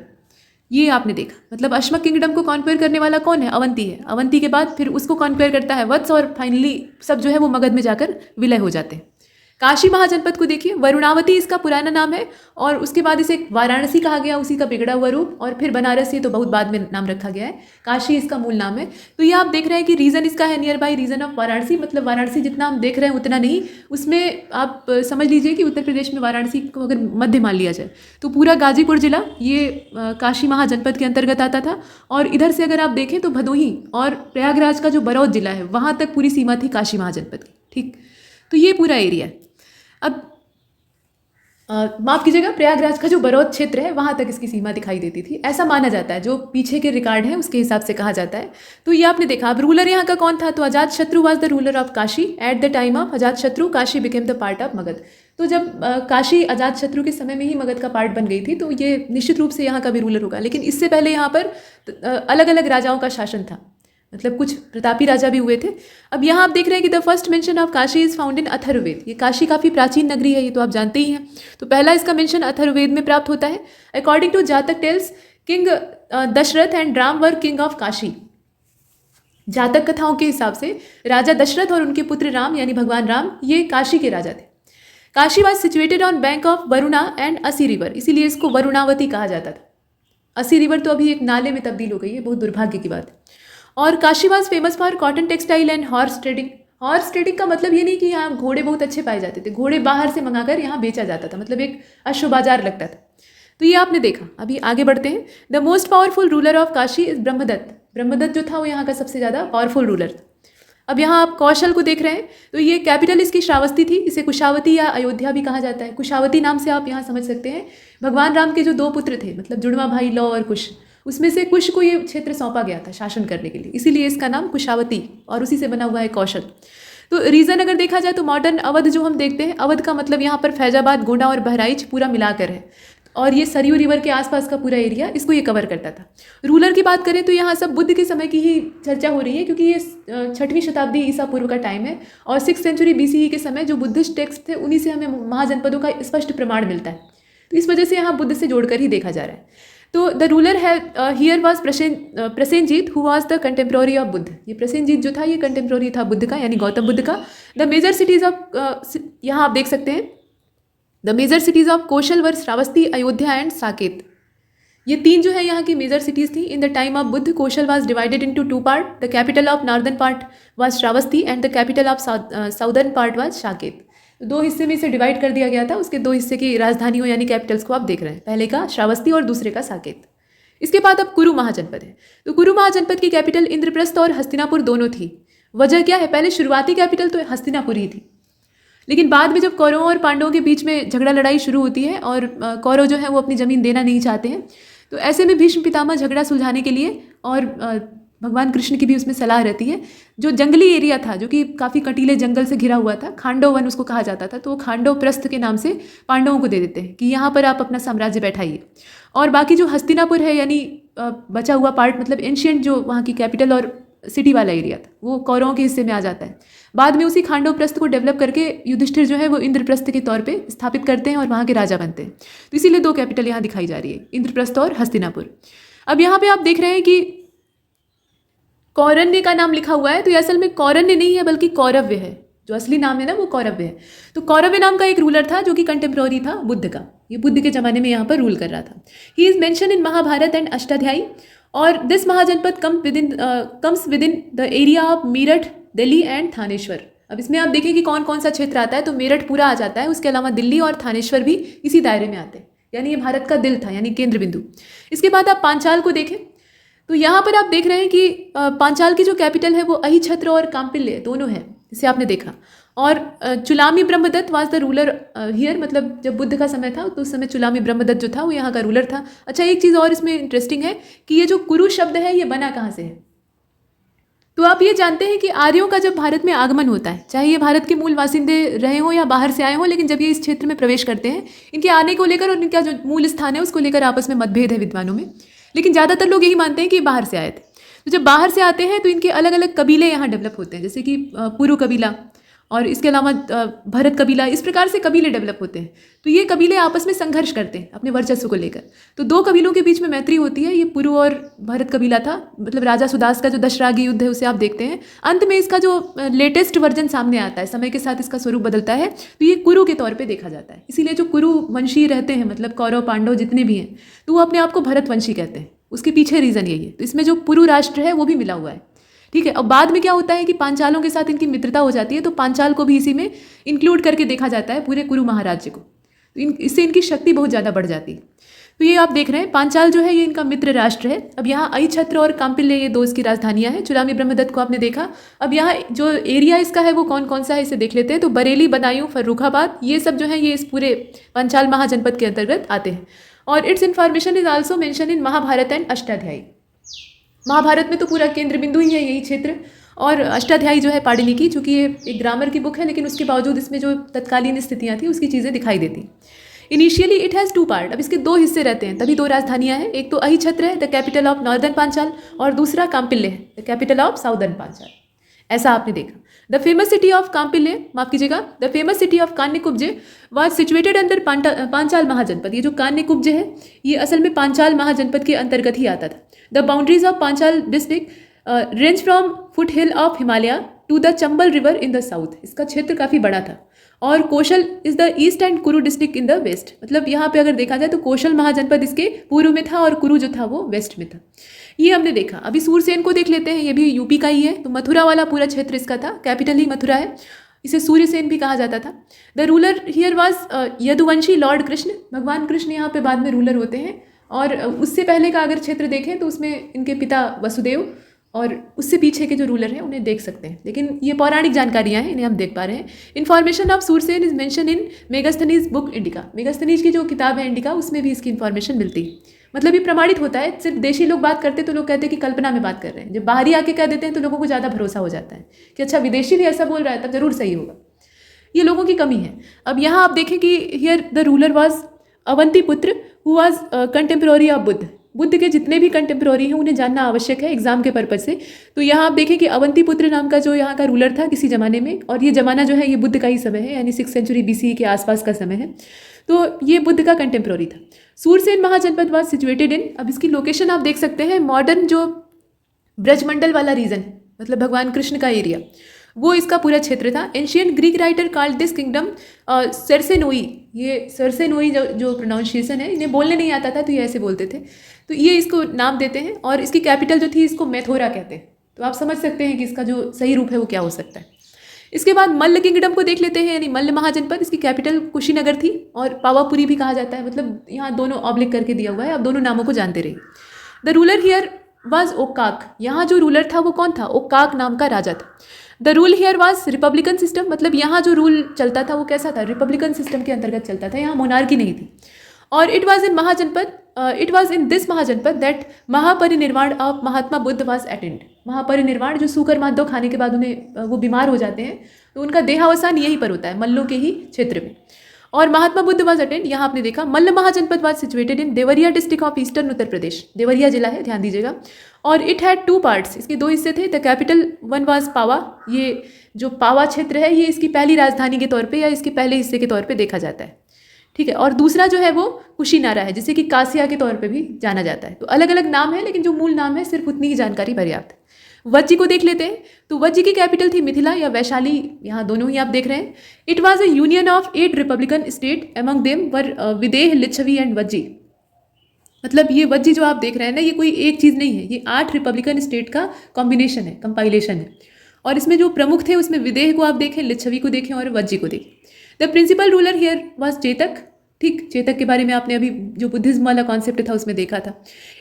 ये आपने देखा, मतलब अश्मक किंगडम को कॉन्क्वेयर करने वाला कौन है? अवंती है। अवंती के बाद फिर उसको कॉन्क्वेयर करता है वत्स, और फाइनली सब जो है वो मगध में जाकर विलय हो जाते हैं। काशी महाजनपद को देखिए, वरुणावती इसका पुराना नाम है, और उसके बाद इसे वाराणसी कहा गया, उसी का बिगड़ा हुआ रूप, और फिर बनारस, ये तो बहुत बाद में नाम रखा गया है। काशी इसका मूल नाम है। तो ये आप देख रहे हैं कि रीजन इसका है near by region of Varanasi, मतलब वाराणसी जितना हम देख रहे हैं उतना नहीं, उसमें आप समझ लीजिए कि उत्तर प्रदेश में वाराणसी को अगर मध्य मान लिया जाए तो पूरा गाजीपुर जिला ये काशी महाजनपद के अंतर्गत आता था। और इधर से अगर आप देखें तो भदोही और प्रयागराज का जो बरौद जिला है वहाँ तक पूरी सीमा थी काशी महाजनपद की। ठीक, तो ये पूरा एरिया है। अब माफ़ कीजिएगा, प्रयागराज का जो बरौद क्षेत्र है वहाँ तक इसकी सीमा दिखाई देती थी, ऐसा माना जाता है, जो पीछे के रिकॉर्ड हैं उसके हिसाब से कहा जाता है। तो ये आपने देखा। अब रूलर यहाँ का कौन था? तो Ajatashatru was the ruler of Kashi eight the time of Ajatashatru Kashi became the part of Magadh. तो जब काशी अजातशत्रु के समय में ही मगध का पार्ट बन गई थी, तो ये निश्चित रूप से यहाँ का भी रूलर होगा। लेकिन इससे पहले यहाँ पर अलग अलग राजाओं का शासन था, मतलब कुछ प्रतापी राजा भी हुए थे। अब यहाँ आप देख रहे हैं कि the first mention of Kashi is found in Atharvaveda. ये काशी काफ़ी प्राचीन नगरी है, ये तो आप जानते ही हैं। तो पहला इसका मेंशन अथर्ववेद में प्राप्त होता है। According to Jataka tales, king Dasharatha and Ram were king of Kashi. Jataka कथाओं के हिसाब से राजा दशरथ और उनके पुत्र राम, यानी भगवान राम, ये काशी के राजा थे। Kashi was situated on bank of Varuna and असी रिवर, इसीलिए इसको वरुणावती कहा जाता था। असी रिवर तो अभी एक नाले में तब्दील हो गई है, बहुत दुर्भाग्य की बात है। और Kashi was famous for cotton textile and horse trading. Horse trading का मतलब ये नहीं कि यहाँ घोड़े बहुत अच्छे पाए जाते थे, घोड़े बाहर से मंगाकर यहाँ बेचा जाता था, मतलब एक अश्व बाजार लगता था। तो ये आपने देखा। अभी आगे बढ़ते हैं। The most powerful ruler of Kashi is Brahmadatta. Brahmadatta जो था वो यहाँ का सबसे ज़्यादा पावरफुल रूलर था। अब यहाँ आप कौशल को देख रहे हैं, तो ये कैपिटल इसकी श्रावस्ती थी। इसे कुशावती या अयोध्या भी कहा जाता है। कुशावती नाम से आप यहाँ समझ सकते हैं भगवान राम के जो दो पुत्र थे, मतलब जुड़वा भाई लौ और कुश, उसमें से कुश को ये क्षेत्र सौंपा गया था शासन करने के लिए, इसीलिए इसका नाम कुशावती, और उसी से बना हुआ है कौशल। तो रीज़न अगर देखा जाए तो मॉडर्न अवध जो हम देखते हैं, अवध का मतलब यहाँ पर फैजाबाद, गोंडा और बहराइच पूरा मिलाकर है, और ये सरयू रिवर के आसपास का पूरा एरिया इसको ये कवर करता था। रूलर की बात करें तो यहाँ सब बुद्ध के समय की ही चर्चा हो रही है, क्योंकि ये 6वीं शताब्दी ईसा पूर्व का टाइम है, और 6th सेंचुरी BCE के समय जो बुद्धिस्ट टेक्स्ट थे उन्हीं से हमें महाजनपदों का स्पष्ट प्रमाण मिलता है। तो इस वजह से यहाँ बुद्ध से जोड़कर ही देखा जा रहा है। तो द रूलर है here was Prasenjit, who was the contemporary of Buddha. ये प्रसेनजीत जो था ये कंटेम्प्रोरी था बुद्ध का, यानी गौतम बुद्ध का। द मेजर सिटीज़ ऑफ, यहाँ आप देख सकते हैं, the major cities of Kaushal were Shravasti, Ayodhya and Saket. ये तीन जो है यहाँ की मेजर सिटीज़ थी। In the time of Buddha Kaushal was divided into 2 part. The capital of northern part was Shravasti and the capital of southern part was Saket. 2 हिस्से में इसे डिवाइड कर दिया गया था। उसके 2 हिस्से की राजधानियों यानी कैपिटल्स को आप देख रहे हैं, पहले का श्रावस्ती और दूसरे का साकेत। इसके बाद अब कुरु महाजनपद है। तो कुरु महाजनपद की कैपिटल इंद्रप्रस्थ और हस्तिनापुर दोनों थी। वजह क्या है? पहले शुरुआती कैपिटल तो हस्तिनापुर ही थी, लेकिन बाद में जब कौरवों और पांडवों के बीच में झगड़ा लड़ाई शुरू होती है और कौरव जो है वो अपनी ज़मीन देना नहीं चाहते हैं, तो ऐसे में भीष्म पितामह झगड़ा सुलझाने के लिए, और भगवान कृष्ण की भी उसमें सलाह रहती है, जो जंगली एरिया था जो कि काफ़ी कटीले जंगल से घिरा हुआ था, खांडव वन उसको कहा जाता था, तो वो खांडव प्रस्थ के नाम से पांडवों को दे देते हैं कि यहाँ पर आप अपना साम्राज्य बैठाइए। और बाकी जो हस्तिनापुर है यानी बचा हुआ पार्ट, मतलब एंशियंट जो वहाँ की कैपिटल और सिटी वाला एरिया था, वो कौरवों के हिस्से में आ जाता है। बाद में उसी खांडव प्रस्थ को डेवलप करके युधिष्ठिर जो है वो इंद्रप्रस्थ के तौर पे स्थापित करते हैं और वहाँ के राजा बनते हैं। तो इसीलिए 2 कैपिटल यहाँ दिखाई जा रही है, इंद्रप्रस्थ और हस्तिनापुर। अब यहाँ पे आप देख रहे हैं कि कौरण्य का नाम लिखा हुआ है, तो ये असल में कौरण्य नहीं है बल्कि कौरव्य है। जो असली नाम है ना वो कौरव्य है। तो कौरव्य नाम का एक रूलर था जो कि कंटेम्प्रोरी था बुद्ध का, ये बुद्ध के ज़माने में यहाँ पर रूल कर रहा था। He is mention in Mahabharata and Ashtadhyayi, और this mahajanapada comes within the area of Meerut, Delhi and Thaneshwar. अब इसमें आप देखें कि कौन कौन सा क्षेत्र आता है, तो मेरठ पूरा आ जाता है, उसके अलावा दिल्ली और थानेश्वर भी इसी दायरे में आते हैं, यानी ये भारत का दिल था, यानी केंद्र बिंदु। इसके बाद आप पांचाल को देखें, तो यहाँ पर आप देख रहे हैं कि पांचाल की जो कैपिटल है वो अहिछत्र और काम्पिल्य दोनों है, इसे आपने देखा। और Chulani Brahmadatta was the ruler here, मतलब जब बुद्ध का समय था तो उस समय चुलामी ब्रह्मदत्त जो था वो यहाँ का रूलर था। अच्छा, एक चीज़ और इसमें इंटरेस्टिंग है कि ये जो कुरु शब्द है ये बना कहाँ से है। तो आप ये जानते हैं कि आर्यों का जब भारत में आगमन होता है, चाहे ये भारत के मूल वासिंदे रहे हों या बाहर से आए हों, लेकिन जब ये इस क्षेत्र में प्रवेश करते हैं, इनके आने को लेकर और इनका जो मूल स्थान है उसको लेकर आपस में मतभेद है विद्वानों में, लेकिन ज़्यादातर लोग यही मानते हैं कि बाहर से आए थे। तो जब बाहर से आते हैं तो इनके अलग अलग कबीले यहाँ डेवलप होते हैं, जैसे कि पुरु कबीला, और इसके अलावा भरत कबीला, इस प्रकार से कबीले डेवलप होते हैं। तो ये कबीले आपस में संघर्ष करते हैं अपने वर्चस्व को लेकर। तो दो कबीलों के बीच में मैत्री होती है। ये पुरु और भरत कबीला था, मतलब राजा सुदास का जो दशरागी युद्ध है उसे आप देखते हैं। अंत में इसका जो लेटेस्ट वर्जन सामने आता है, समय के साथ इसका स्वरूप बदलता है, तो ये कुरु के तौर पर देखा जाता है। इसीलिए जो कुरु वंशी रहते हैं, मतलब कौरव पांडव जितने भी हैं, तो वो अपने आप को भरत वंशी कहते हैं। उसके पीछे रीज़न यही है। तो इसमें जो पुरु राष्ट्र है वो भी मिला हुआ है। ठीक है। अब बाद में क्या होता है कि पांचालों के साथ इनकी मित्रता हो जाती है, तो पांचाल को भी इसी में इंक्लूड करके देखा जाता है, पूरे कुरु महाराज्य को। तो इससे इनकी शक्ति बहुत ज़्यादा बढ़ जाती है। तो ये आप देख रहे हैं, पांचाल जो है ये इनका मित्र राष्ट्र है। अब यहाँ अहिछत्र और काम्पिल्य ये दो इसकी राजधानियाँ हैं। चुलामी ब्रह्मदत्त को आपने देखा। अब यहाँ जो एरिया इसका है वो कौन कौन सा है इसे देख लेते हैं। तो बरेली, बदायूं, फर्रुखाबाद, ये सब जो है ये इस पूरे पांचाल महाजनपद के अंतर्गत आते हैं। और its information is also mention in Mahabharata and Ashtadhyayi. Mahabharata में तो पूरा केंद्र बिंदु ही है यही क्षेत्र, और अष्टाध्यायी जो है पाणिनि की, चूँकि ये एक ग्रामर की बुक है लेकिन उसके बावजूद इसमें जो तत्कालीन स्थितियाँ थी उसकी चीज़ें दिखाई देती। Initially it has 2 part. अब इसके 2 हिस्से रहते हैं, तभी 2 राजधानियाँ हैं। एक तो अहिछत्र है, the capital of northern Panchal, और दूसरा काम्पिल्य है, the capital of southern Panchal. ऐसा आपने देखा। The famous city of Kampilya, माफ कीजिएगा, the famous city of Kanyakubja was situated under Panchal mahajanapada. ये जो कान्यकुब्जे है ये असल में पांचाल महाजनपद के अंतर्गत ही आता था। The boundaries of Panchala district range from foothill of Himalaya to the Chambal river in the south. इसका क्षेत्र काफ़ी बड़ा था। और Kaushal is the east and Kuru district in the west. मतलब यहाँ पे अगर देखा जाए तो कौशल महाजनपद इसके पूर्व में था और कुरु जो था वो वेस्ट में था। ये हमने देखा। अभी सूरसेन को देख लेते हैं, ये भी यूपी का ही है। तो मथुरा वाला पूरा क्षेत्र इसका था, कैपिटल ही मथुरा है, इसे सूर्यसेन भी कहा जाता था। The ruler here was Yaduvanshi Lord Krishna. भगवान कृष्ण यहाँ पे बाद में रूलर होते हैं। और उससे पहले का अगर क्षेत्र देखें तो उसमें इनके पिता वसुदेव और उससे पीछे के जो रूलर हैं उन्हें देख सकते हैं, लेकिन ये पौराणिक जानकारियाँ हैं, इन्हें हम देख पा रहे हैं। Information of Surasena is mention in Megasthenes book Indica. Megasthenes की जो किताब है इंडिका, उसमें भी इसकी इन्फॉर्मेशन मिलती है। मतलब ये प्रमाणित होता है। सिर्फ देशी लोग बात करते तो लोग कहते हैं कि कल्पना में बात कर रहे हैं, जब बाहरी आके कह देते हैं तो लोगों को ज़्यादा भरोसा हो जाता है कि अच्छा विदेशी भी ऐसा बोल रहा है तब जरूर सही होगा। ये लोगों की कमी है। अब यहाँ आप देखें कि here the ruler was Avantiputra who was contemporary of Buddha. Buddha के जितने भी कंटेम्प्रोरी हैं उन्हें जानना आवश्यक है एग्जाम के पर्पज से। तो यहाँ आप देखें कि अवंती पुत्र नाम का जो यहाँ का रूलर था किसी ज़माने में, और ये ज़माना जो है ये बुद्ध का ही समय है, यानी 6th सेंचुरी BCE के आसपास का समय है। तो ये बुद्ध का कंटेम्प्रोरी था। सूरसेन महाजनपद वाज सिचुएटेड इन, अब इसकी लोकेशन आप देख सकते हैं, मॉडर्न जो ब्रजमंडल वाला रीजन, मतलब भगवान कृष्ण का एरिया, वो इसका पूरा क्षेत्र था। Ancient Greek writer called this kingdom Sourasenoi. ये सरसेनोई जो प्रोनाउंसिएशन है, इन्हें बोलने नहीं आता था तो ये ऐसे बोलते थे, तो ये इसको नाम देते हैं। और इसकी कैपिटल जो थी इसको मैथोरा कहते हैं। तो आप समझ सकते हैं कि इसका जो सही रूप है वो क्या हो सकता है। इसके बाद मल्ल किंगडम को देख लेते हैं, यानी मल्ल महाजनपद। इसकी कैपिटल कुशीनगर थी और पावापुरी भी कहा जाता है। मतलब यहाँ दोनों ऑब्लिक करके दिया हुआ है, आप दोनों नामों को जानते रहिए। The ruler here was Okkaka. यहाँ जो रूलर था वो कौन था? ओकाक नाम का राजा था। The rule here was Republican system, मतलब यहाँ जो रूल चलता था वो कैसा था? रिपब्लिकन सिस्टम के अंतर्गत चलता था, यहाँ मोनार्की नहीं थी। और it was in mahajanapada, it was in this mahajanapada that Mahaparinirvana of Mahatma Buddha was attend. Mahaparinirvana, जो सूकर माधव खाने के बाद उन्हें वो बीमार हो जाते हैं तो उनका देहावसान यहीं पर होता है, मल्लों के ही क्षेत्र में। और महात्मा बुद्ध वाज अटेंड, यहाँ आपने देखा। Malla mahajanapada was situated in Deoria district of eastern Uttar Pradesh. Deoria जिला है, ध्यान दीजिएगा। और इट हैड 2 पार्ट्स, इसके 2 हिस्से थे। द कैपिटल वन वाज पावा। ये जो पावा क्षेत्र है ये इसकी पहली राजधानी के तौर पे या इसके पहले हिस्से के तौर पे देखा जाता है, ठीक है। और दूसरा जो है वो कुशीनारा है, जिसे कि कासिया के तौर पे भी जाना जाता है। तो अलग अलग नाम है, लेकिन जो मूल नाम है सिर्फ उतनी ही जानकारी पर्याप्त है। वज्जी को देख लेते हैं। तो वज्जी की कैपिटल थी मिथिला या वैशाली, यहाँ दोनों ही आप देख रहे हैं। It was a union of 8 republican state, among them were Videha, Lichchhavi and Vajji. मतलब ये वज्जी जो आप देख रहे हैं ना, ये कोई एक चीज़ नहीं है, ये 8 रिपब्लिकन स्टेट का कॉम्बिनेशन है, कंपाइलेशन है। और इसमें जो प्रमुख थे उसमें विदेह को आप देखें, लिच्छवी को देखें और वज्जी को देखें। The principal ruler here was Chetak. ठीक, चेतक के बारे में आपने अभी जो बुद्धिज्म वाला कॉन्सेप्ट था उसमें देखा था।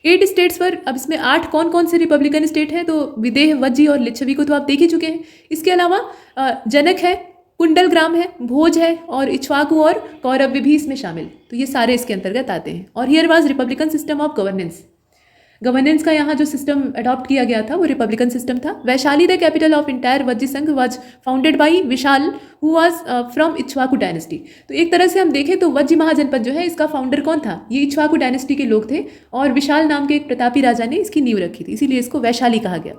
8 स्टेट्स पर, अब इसमें 8 कौन कौन से रिपब्लिकन स्टेट हैं? तो विदेह, वज्जी और लिच्छवी को तो आप देख ही चुके हैं। इसके अलावा जनक है, कुंडलग्राम है, भोज है और इक्ष्वाकु और कौरव्य भी इसमें शामिल। तो ये सारे इसके अंतर्गत आते हैं। और here was Republican system of governance का यहाँ जो सिस्टम अडॉप्ट किया गया था वो रिपब्लिकन सिस्टम था। Vaishali the capital of entire Vajji Sangh was founded by Vishal who was from Ikshvaku dynasty. तो एक तरह से हम देखें तो वज्जी महाजनपद जो है इसका फाउंडर कौन था? ये इक्ष्वाकु डायनेस्टी के लोग थे और विशाल नाम के एक प्रतापी राजा ने इसकी नींव रखी थी, इसीलिए इसको वैशाली कहा गया।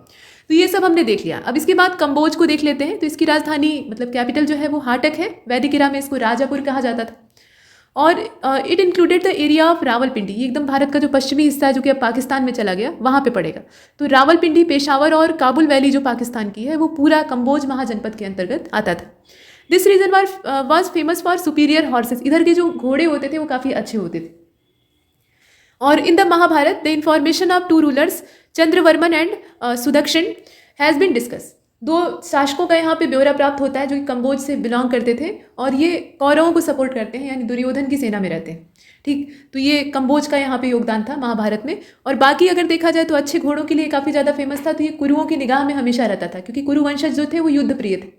तो ये सब हमने देख लिया। अब इसके बाद कंबोज को देख लेते हैं। तो इसकी राजधानी मतलब कैपिटल जो है वो हाटक है। वैदिक इरा में इसको राजापुर कहा जाता था। और it included the area of Rawalpindi. ये एकदम भारत का जो पश्चिमी हिस्सा है जो कि अब पाकिस्तान में चला गया, वहाँ पे पड़ेगा। तो रावलपिंडी, पेशावर और काबुल वैली जो पाकिस्तान की है वो पूरा कंबोज महाजनपद के अंतर्गत आता था। This region was famous for superior horses. इधर के जो घोड़े होते थे वो काफ़ी अच्छे होते थे। और in the Mahabharata the information of two rulers Chandravarman and Sudakshina has been discuss. दो शासकों का यहाँ पे ब्यौरा प्राप्त होता है जो कि कंबोज से बिलोंग करते थे और ये कौरवों को सपोर्ट करते हैं, यानी दुर्योधन की सेना में रहते हैं। ठीक, तो ये कंबोज का यहाँ पे योगदान था महाभारत में। और बाकी अगर देखा जाए तो अच्छे घोड़ों के लिए काफ़ी ज़्यादा फेमस था। तो ये कुरुओं की निगाह में हमेशा रहता था क्योंकि कुरु वंशज जो थे वो युद्ध प्रिय थे,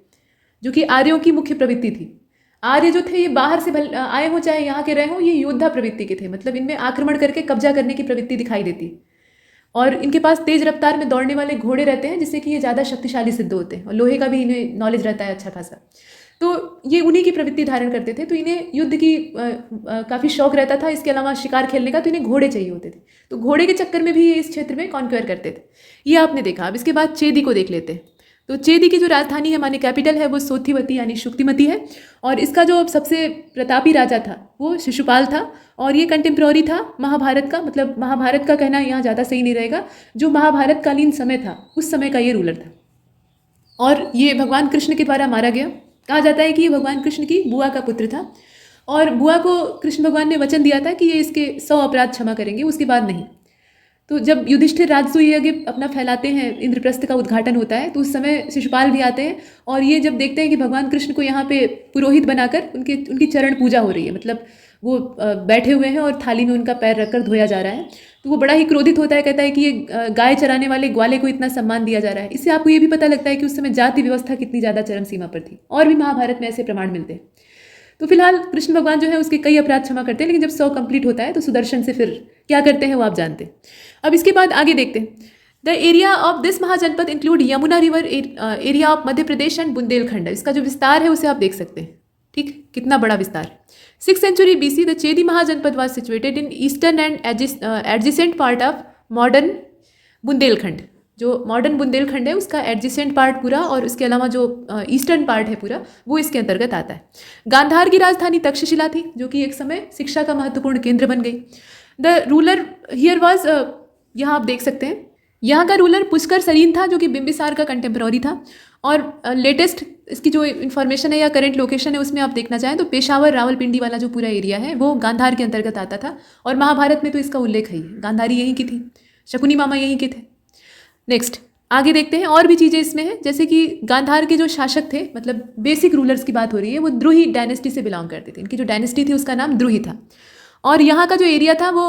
जो कि आर्यों की मुख्य प्रवृत्ति थी। आर्य जो थे ये बाहर से आए हों चाहे यहाँ के रहे हों, ये योद्धा प्रवृत्ति के थे। मतलब इनमें आक्रमण करके कब्जा करने की प्रवृत्ति दिखाई देती है। और इनके पास तेज रफ्तार में दौड़ने वाले घोड़े रहते हैं जिससे कि ये ज़्यादा शक्तिशाली सिद्ध होते हैं और लोहे का भी इन्हें नॉलेज रहता है अच्छा खासा। तो ये उन्हीं की प्रवृत्ति धारण करते थे। तो इन्हें युद्ध की काफ़ी शौक रहता था। इसके अलावा शिकार खेलने का, तो इन्हें घोड़े चाहिए होते थे। तो घोड़े के चक्कर में भी ये इस क्षेत्र में कॉन्क्वेयर करते थे। ये आपने देखा। अब इसके बाद चेदी को देख लेते हैं। तो चेदी की जो राजधानी है, माने कैपिटल है, वो सोथिवती यानी शुक्तिमती है। और इसका जो सबसे प्रतापी राजा था वो शिशुपाल था। और ये कंटेम्प्रोरी था महाभारत का। मतलब महाभारत का कहना यहाँ ज़्यादा सही नहीं रहेगा, जो महाभारत कालीन समय था उस समय का ये रूलर था। और ये भगवान कृष्ण के द्वारा मारा गया। कहा जाता है कि ये भगवान कृष्ण की बुआ का पुत्र था और बुआ को कृष्ण भगवान ने वचन दिया था कि ये इसके 100 अपराध क्षमा करेंगे, उसके बाद नहीं। तो जब युधिष्ठिर राजसूय यज्ञ अपना फैलाते हैं, इंद्रप्रस्थ का उद्घाटन होता है, तो उस समय शिशुपाल भी आते हैं। और ये जब देखते हैं कि भगवान कृष्ण को यहाँ पे पुरोहित बनाकर उनकी चरण पूजा हो रही है, मतलब वो बैठे हुए हैं और थाली में उनका पैर रखकर धोया जा रहा है, तो वो बड़ा ही क्रोधित होता है। कहता है कि ये गाय चराने वाले ग्वाले को इतना सम्मान दिया जा रहा है। इससे आपको ये भी पता लगता है कि उस समय जाति व्यवस्था कितनी ज़्यादा चरम सीमा पर थी। और भी महाभारत में ऐसे प्रमाण मिलते हैं। तो फिलहाल कृष्ण भगवान जो है उसके कई अपराध क्षमा करते हैं, लेकिन जब 100 कंप्लीट होता है तो सुदर्शन से फिर क्या करते हैं वो आप जानते हैं। अब इसके बाद आगे देखते हैं। The area of this mahajanapada include Yamuna river area of Madhya Pradesh and Bundelkhand. इसका जो विस्तार है उसे आप देख सकते हैं। ठीक, कितना बड़ा विस्तार। 6th century BC the Chedi mahajanapada was situated in eastern and adjacent part of modern Bundelkhand. जो मॉडर्न बुंदेलखंड है उसका एडजेसेंट पार्ट पूरा और उसके अलावा जो ईस्टर्न पार्ट है पूरा वो इसके अंतर्गत आता है। गांधार की राजधानी तक्षशिला थी जो कि एक समय शिक्षा का महत्वपूर्ण केंद्र बन गई। द रूलर हियर वॉज, यहाँ आप देख सकते हैं, यहाँ का रूलर पुष्कर सरीन था जो कि बिंबिसार का कंटेम्प्रोरी था। और लेटेस्ट इसकी जो इन्फॉर्मेशन है या करंट लोकेशन है उसमें आप देखना चाहें तो पेशावर रावलपिंडी वाला जो पूरा एरिया है वो गांधार के अंतर्गत आता था। और महाभारत में तो इसका उल्लेख है, गांधारी यहीं की थी, शकुनी मामा यहीं के थे। नेक्स्ट आगे देखते हैं, और भी चीज़ें इसमें हैं, जैसे कि गांधार के जो शासक थे, मतलब बेसिक रूलर्स की बात हो रही है, वो द्रुही डायनेस्टी से बिलोंग करते थे। इनकी जो डायनेस्टी थी उसका नाम द्रुही था। और यहाँ का जो एरिया था वो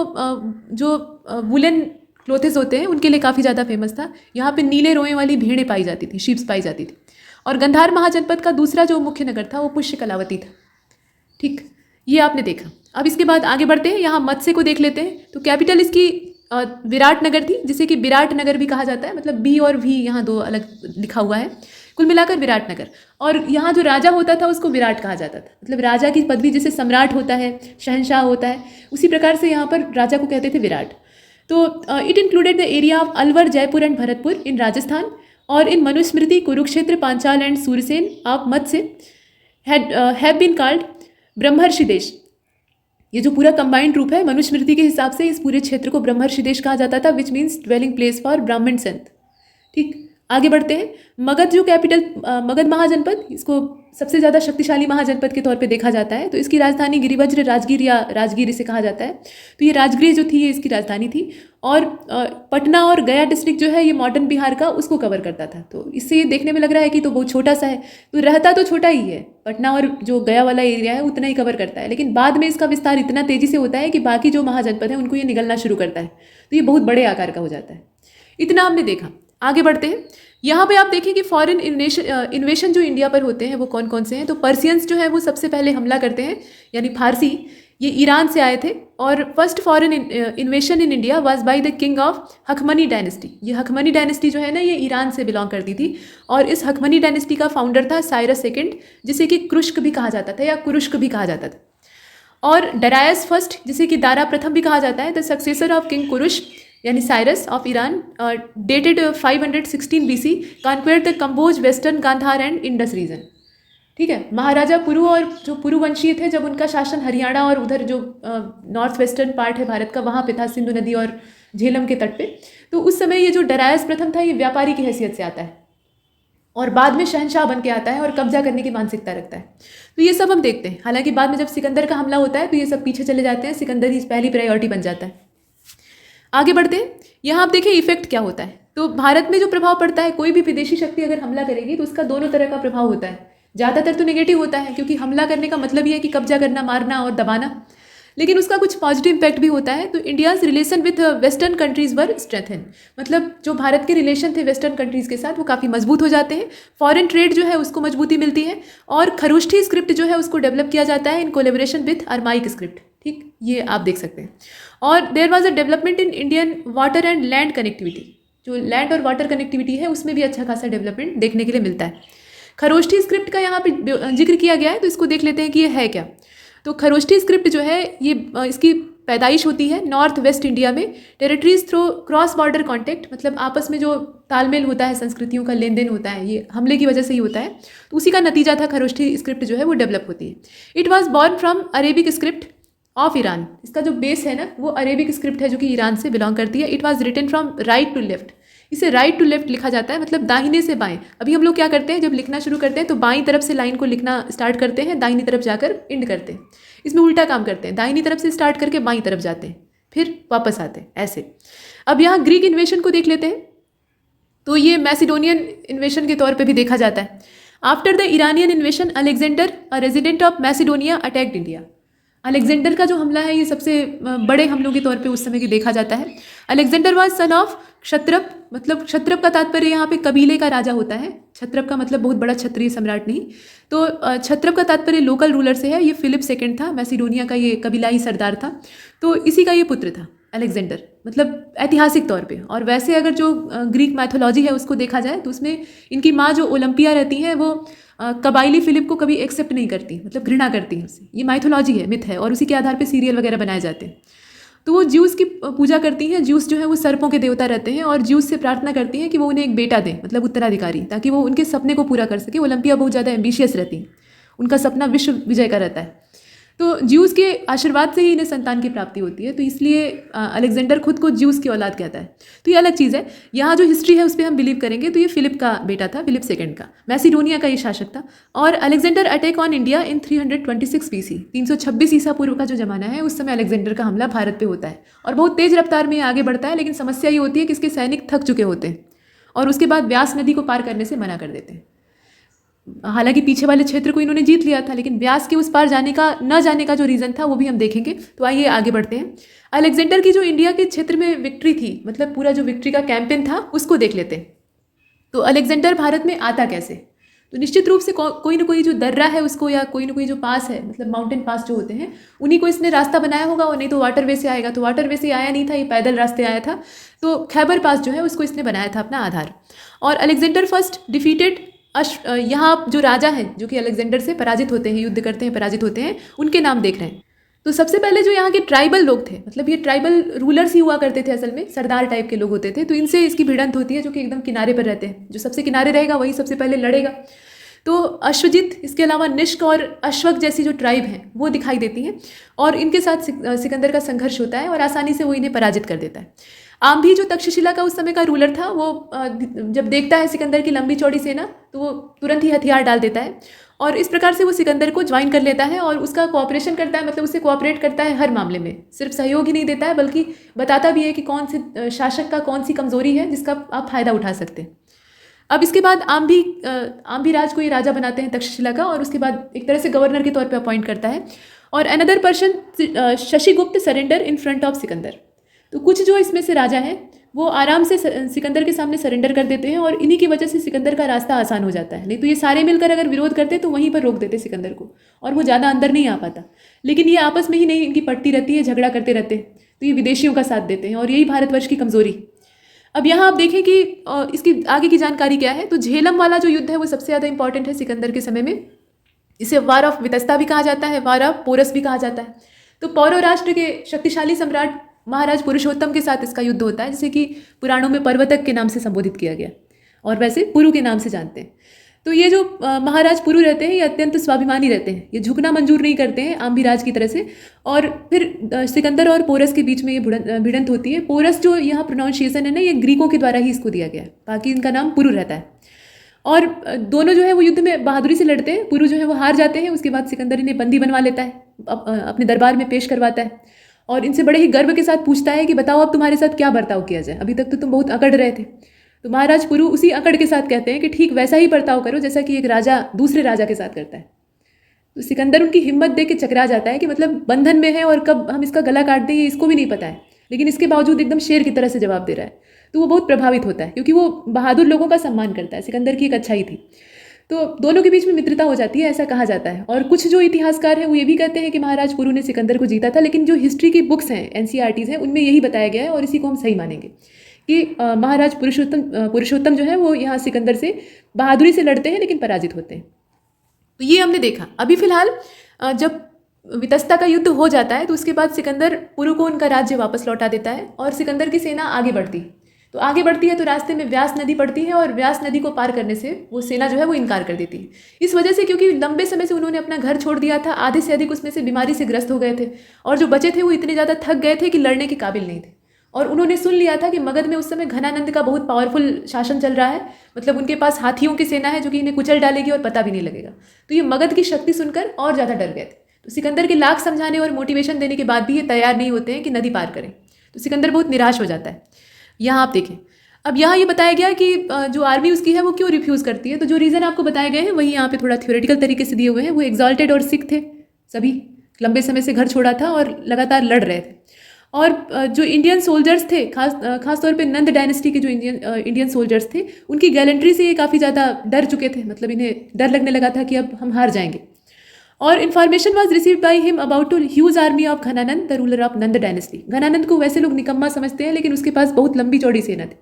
जो वुलन क्लोथेस होते हैं उनके लिए काफ़ी ज़्यादा फेमस था। यहाँ पे नीले रोए वाली भेड़ें पाई जाती थी, शीप्स पाई जाती थी। और गंधार महाजनपद का दूसरा जो मुख्य नगर था वो पुष्य कलावती था। ठीक, ये आपने देखा। अब इसके बाद आगे बढ़ते हैं, यहाँ मत्स्य को देख लेते हैं। तो कैपिटल इसकी विराट नगर थी, जिसे कि विराट नगर भी कहा जाता है। मतलब बी और वी यहाँ दो अलग लिखा हुआ है, कुल मिलाकर विराट नगर। और यहाँ जो राजा होता था उसको विराट कहा जाता था। मतलब राजा की पदवी जैसे सम्राट होता है, शहंशाह होता है, उसी प्रकार से यहाँ पर राजा को कहते थे विराट। तो it included the area of Alwar, Jaipur and Bharatpur in Rajasthan. और in Manusmriti, Kurukshetra, Panchal and Surasena of Matsya have been called Brahmarshi Desh. ये जो पूरा कंबाइंड रूप है मनुस्मृति के हिसाब से इस पूरे क्षेत्र को ब्रह्मर्षि देश कहा जाता था, which means dwelling place for ब्राह्मण संत। ठीक, आगे बढ़ते हैं। मगध जो कैपिटल, मगध महाजनपद, इसको सबसे ज़्यादा शक्तिशाली महाजनपद के तौर पे देखा जाता है। तो इसकी राजधानी गिरिवज्र राजगीर या राजगीर इसे कहा जाता है। तो ये राजगीर जो थी ये इसकी राजधानी थी। और पटना और गया डिस्ट्रिक्ट जो है ये मॉडर्न बिहार का उसको कवर करता था। तो इससे ये देखने में लग रहा है कि तो बहुत छोटा सा है, तो रहता तो छोटा ही है, पटना और जो गया वाला एरिया है उतना ही कवर करता है। लेकिन बाद में इसका विस्तार इतना तेज़ी से होता है कि बाकी जो महाजनपद है उनको ये निगलना शुरू करता है। तो ये बहुत बड़े आकार का हो जाता है। इतना हमने देखा। आगे बढ़ते हैं। यहाँ पे आप देखें कि फॉरेन इन्वेशन जो इंडिया पर होते हैं वो कौन कौन से हैं। तो पर्सियंस जो है वो सबसे पहले हमला करते हैं, यानी फारसी, ये ईरान से आए थे। और first foreign invasion in India was by the king of Hakhamani dynasty. ये हकमनी डायनेस्टी जो है ना ये ईरान से बिलोंग करती थी। और इस हकमनी डायनेस्टी का फाउंडर था साइरस सेकंड, जिसे कि क्रुश्क भी कहा जाता था या कुरुश्क भी कहा जाता था। और डरायस फर्स्ट, जिसे कि दारा प्रथम भी कहा जाता है, the successor of king Kurush, यानी Cyrus of Iran, dated 516 BC, conquered the Kamboj, western Gandhar and Indus region. ठीक है, महाराजा पुरु और जो पुरुवंशीय थे, जब उनका शासन हरियाणा और उधर जो नॉर्थ वेस्टर्न पार्ट है भारत का, वहाँ पे था, सिंधु नदी और झेलम के तट पे। तो उस समय ये जो डरायस प्रथम था, ये व्यापारी की हैसियत से आता है और बाद में शहंशाह बन के आता है और कब्जा करने की मानसिकता रखता है। तो ये सब हम देखते हैं। हालांकि बाद में जब सिकंदर का हमला होता है तो ये सब पीछे चले जाते हैं, सिकंदर ही पहली प्रायोरिटी बन जाता है। आगे बढ़ते हैं। यहाँ आप देखें इफेक्ट क्या होता है। तो भारत में जो प्रभाव पड़ता है, कोई भी विदेशी शक्ति अगर हमला करेगी तो उसका दोनों तरह का प्रभाव होता है। ज़्यादातर तो नेगेटिव होता है, क्योंकि हमला करने का मतलब ये है कि कब्जा करना, मारना और दबाना, लेकिन उसका कुछ पॉजिटिव इम्पैक्ट भी होता है। तो India's relation with western countries were strengthen, मतलब जो भारत के रिलेशन थे वेस्टर्न कंट्रीज़ के साथ, वो काफ़ी मजबूत हो जाते हैं। फॉरेन ट्रेड जो है उसको मजबूती मिलती है, और खरोष्ठी स्क्रिप्ट जो है उसको डेवलप किया जाता है in collaboration with Aramaic script. ठीक, ये आप देख सकते हैं। और there was a development in Indian water and land connectivity, जो लैंड और वाटर कनेक्टिविटी है उसमें भी अच्छा खासा डेवलपमेंट देखने के लिए मिलता है। खरोष्ठी स्क्रिप्ट का यहाँ पे जिक्र किया गया है, तो इसको देख लेते हैं कि ये है क्या। तो खरोष्ठी स्क्रिप्ट जो है ये इसकी पैदाइश होती है नॉर्थ वेस्ट इंडिया में, territories through cross border contact, मतलब आपस में जो तालमेल होता है, संस्कृतियों का लेन देन होता है, ये हमले की वजह से ही होता है। तो उसी का नतीजा था खरोष्ठी स्क्रिप्ट जो है वो डेवलप होती है। It was born from Arabic script of Iran, इसका जो बेस है ना वो अरेबिक स्क्रिप्ट है जो कि ईरान से बिलोंग करती है। It was written from right to left, इसे राइट टू लेफ्ट लिखा जाता है, मतलब दाहिने से बाएं। अभी हम लोग क्या करते हैं, जब लिखना शुरू करते हैं तो बाईं तरफ से लाइन को लिखना स्टार्ट करते हैं, दाहिनी तरफ जाकर एंड करते हैं। इसमें उल्टा काम करते हैं, दाहिनी तरफ से स्टार्ट करके बाईं तरफ जाते हैं, फिर वापस आते हैं, ऐसे। अब यहाँ ग्रीक इन्वेशन को देख लेते हैं। तो ये मैसिडोनियन इन्वेशन के तौर पे भी देखा जाता है। After the Iranian इन्वेशन, Alexander, a resident of Macedonia, attacked India. Alexander का जो हमला है ये सबसे बड़े हमलों के तौर पे उस समय की देखा जाता है। अलेक्जेंडर वाज सन ऑफ क्षत्रप, मतलब क्षत्रप का तात्पर्य यहाँ पे कबीले का राजा होता है। क्षत्रप का मतलब बहुत बड़ा क्षत्रिय सम्राट नहीं। तो क्षत्रप का तात्पर्य लोकल रूलर से है। ये फिलिप सेकंड था, मैसिडोनिया का ये कबीलाई सरदार था, तो इसी का ये पुत्र था अलेक्जेंडर, मतलब ऐतिहासिक तौर पे। और वैसे अगर जो ग्रीक मैथोलॉजी है उसको देखा जाए तो उसमें इनकी माँ जो ओलंपिया रहती हैं वो कबाइली फिलिप को कभी एक्सेप्ट नहीं करती, मतलब घृणा करती हैं उससे। ये माइथोलॉजी है, मिथ है, और उसी के आधार पे सीरियल वगैरह बनाए जाते हैं। तो वो ज्यूस की पूजा करती हैं। ज्यूस जो है वो सर्पों के देवता रहते हैं, और ज्यूस से प्रार्थना करती हैं कि वो उन्हें एक बेटा दें, मतलब उत्तराधिकारी, ताकि वो उनके सपने को पूरा कर सके। ओलंपिया बहुत ज़्यादा एम्बिशियस रहती हैं, उनका सपना विश्व विजय का रहता है। तो ज्यूस के आशीर्वाद से ही इन्हें संतान की प्राप्ति होती है, तो इसलिए अलेक्जेंडर खुद को ज्यूस की औलाद कहता है। तो ये अलग चीज़ है। यहाँ जो हिस्ट्री है उस पर हम बिलीव करेंगे तो ये फिलिप का बेटा था, फिलिप सेकंड का, मैसिडोनिया का ये शासक था। और Alexander attack on India in 326 BC, 326 ईसा पूर्व का जो जमाना है, उस समय अलेक्जेंडर का हमला भारत पे होता है और बहुत तेज़ रफ्तार में आगे बढ़ता है। लेकिन समस्या ये होती है कि इसके सैनिक थक चुके होते हैं और उसके बाद व्यास नदी को पार करने से मना कर देते हैं। हालांकि पीछे वाले क्षेत्र को इन्होंने जीत लिया था, लेकिन व्यास के उस पार जाने का न जाने का जो रीज़न था वो भी हम देखेंगे। तो आइए आगे बढ़ते हैं। अलेक्जेंडर की जो इंडिया के क्षेत्र में विक्ट्री थी, मतलब पूरा जो विक्ट्री का कैंपेन था, उसको देख लेते हैं। तो अलेक्जेंडर भारत में आता कैसे? तो निश्चित रूप से कोई ना कोई जो दर्रा है उसको, या कोई ना कोई जो पास है, मतलब माउंटेन पास जो होते हैं, उन्हीं को इसने रास्ता बनाया होगा, और नहीं तो वाटरवे से आएगा। तो वाटरवे से आया नहीं था, ये पैदल रास्ते आया था। तो खैबर पास जो है उसको इसने बनाया था अपना आधार। और अलेक्जेंडर फर्स्ट डिफीटेड यहाँ जो राजा हैं जो कि अलेक्जेंडर से पराजित होते हैं, युद्ध करते हैं, पराजित होते हैं, उनके नाम देख रहे हैं। तो सबसे पहले जो यहाँ के ट्राइबल लोग थे, मतलब ये ट्राइबल रूलर्स ही हुआ करते थे, असल में सरदार टाइप के लोग होते थे। तो इनसे इसकी भिड़ंत होती है, जो कि एकदम किनारे पर रहते हैं। जो सबसे किनारे रहेगा वही सबसे पहले लड़ेगा। तो अश्वजित, इसके अलावा निष्क और अश्वक जैसी जो ट्राइब हैं वो दिखाई देती हैं, और इनके साथ सिकंदर का संघर्ष होता है और आसानी से वो इन्हें पराजित कर देता है। आम्भी जो तक्षशिला का उस समय का रूलर था, वो जब देखता है सिकंदर की लंबी चौड़ी सेना तो वो तुरंत ही हथियार डाल देता है, और इस प्रकार से वो सिकंदर को ज्वाइन कर लेता है और उसका कोऑपरेशन करता है, मतलब उससे कोऑपरेट करता है हर मामले में। सिर्फ सहयोग ही नहीं देता है बल्कि बताता भी है कि कौन से शासक का कौन सी कमजोरी है जिसका आप फायदा उठा सकते हैं। अब इसके बाद आम्भी राज को ये राजा बनाते हैं तक्षशिला का, और उसके बाद एक तरह से गवर्नर के तौर पर अपॉइंट करता है। और another person Shashigupta surrender in front of Sikandar. तो कुछ जो इसमें से राजा हैं वो आराम से सिकंदर के सामने सरेंडर कर देते हैं, और इन्हीं की वजह से सिकंदर का रास्ता आसान हो जाता है। नहीं तो ये सारे मिलकर अगर विरोध करते तो वहीं पर रोक देते सिकंदर को, और वो ज़्यादा अंदर नहीं आ पाता। लेकिन ये आपस में ही नहीं, इनकी पड़ती रहती है, झगड़ा करते रहते हैं, तो ये विदेशियों का साथ देते हैं, और यही भारतवर्ष की कमजोरी। अब यहाँ आप देखें कि इसकी आगे की जानकारी क्या है। तो झेलम वाला जो युद्ध है वो सबसे ज़्यादा इंपॉर्टेंट है सिकंदर के समय में। इसे वार ऑफ वितस्ता भी कहा जाता है, वार ऑफ पोरस भी कहा जाता है। तो पौरव राष्ट्र के शक्तिशाली सम्राट महाराज पुरुषोत्तम के साथ इसका युद्ध होता है, जिसे कि पुराणों में पर्वतक के नाम से संबोधित किया गया और वैसे पुरु के नाम से जानते हैं। तो ये जो महाराज पुरु रहते हैं ये अत्यंत स्वाभिमानी रहते हैं, ये झुकना मंजूर नहीं करते हैं आम्भिराज की तरह से। और फिर सिकंदर और पोरस के बीच में ये भिड़ंत होती है। पोरस जो यहाँ प्रोनाउंसिएशन है ना, ये ग्रीकों के द्वारा ही इसको दिया गया है, बाकी इनका नाम पुरु रहता है। और दोनों जो है वो युद्ध में बहादुरी से लड़ते हैं। पुरु जो है वो हार जाते हैं, उसके बाद सिकंदर इन्हें बंदी बनवा लेता है, अपने दरबार में पेश करवाता है और इनसे बड़े ही गर्व के साथ पूछता है कि बताओ अब तुम्हारे साथ क्या बर्ताव किया जाए, अभी तक तो तुम बहुत अकड़ रहे थे। तो महाराज पुरु उसी अकड़ के साथ कहते हैं कि ठीक वैसा ही बर्ताव करो जैसा कि एक राजा दूसरे राजा के साथ करता है। तो सिकंदर उनकी हिम्मत देख के चकरा जाता है कि मतलब बंधन में है और कब हम इसका गला काट दें ये इसको भी नहीं पता है, लेकिन इसके बावजूद एकदम शेर की तरह से जवाब दे रहा है। तो वो बहुत प्रभावित होता है क्योंकि वो बहादुर लोगों का सम्मान करता है, सिकंदर की एक अच्छाई थी। तो दोनों के बीच में मित्रता हो जाती है, ऐसा कहा जाता है। और कुछ जो इतिहासकार हैं वो ये भी कहते हैं कि महाराज पुरु ने सिकंदर को जीता था, लेकिन जो हिस्ट्री की बुक्स हैं, एनसीईआरटीज़ हैं, उनमें यही बताया गया है और इसी को हम सही मानेंगे कि महाराज पुरुषोत्तम जो है वो यहाँ सिकंदर से बहादुरी से लड़ते हैं लेकिन पराजित होते हैं। तो ये हमने देखा। अभी फिलहाल जब वितस्ता का युद्ध हो जाता है तो उसके बाद सिकंदर पुरु को उनका राज्य वापस लौटा देता है और सिकंदर की सेना आगे बढ़ती है। तो आगे बढ़ती है तो रास्ते में व्यास नदी पड़ती है और व्यास नदी को पार करने से वो सेना जो है वो इनकार कर देती है। इस वजह से क्योंकि लंबे समय से उन्होंने अपना घर छोड़ दिया था, आधे से अधिक उसमें से बीमारी से ग्रस्त हो गए थे और जो बचे थे वो इतने ज़्यादा थक गए थे कि लड़ने के काबिल नहीं थे। और उन्होंने सुन लिया था कि मगध में उस समय घनानंद का बहुत पावरफुल शासन चल रहा है, मतलब उनके पास हाथियों की सेना है जो कि इन्हें कुचल डालेगी और पता भी नहीं लगेगा। तो ये मगध की शक्ति सुनकर और ज़्यादा डर गए थे। तो सिकंदर के लाख समझाने और मोटिवेशन देने के बाद भी ये तैयार नहीं होते हैं कि नदी पार करें। तो सिकंदर बहुत निराश हो जाता है। यहाँ आप देखें, अब यहाँ ये बताया गया कि जो आर्मी उसकी है वो क्यों रिफ्यूज़ करती है। तो जो रीज़न आपको बताए गए हैं वही यहाँ पे थोड़ा थ्योरेटिकल तरीके से दिए हुए हैं। वो एग्जॉल्टेड और सिक थे, सभी लंबे समय से घर छोड़ा था और लगातार लड़ रहे थे। और जो इंडियन सोल्जर्स थे, खास तौर पे नंद डायनेस्टी के जो इंडियन सोल्जर्स थे, उनकी गैलेंट्री से ये काफ़ी ज़्यादा डर चुके थे, मतलब इन्हें डर लगने लगा था कि अब हम हार जाएंगे। और information was received by him about two huge army of Ghananand the ruler of Nanda dynasty. Ghananand को वैसे लोग निकम्मा समझते हैं, लेकिन उसके पास बहुत लंबी चौड़ी सेना थी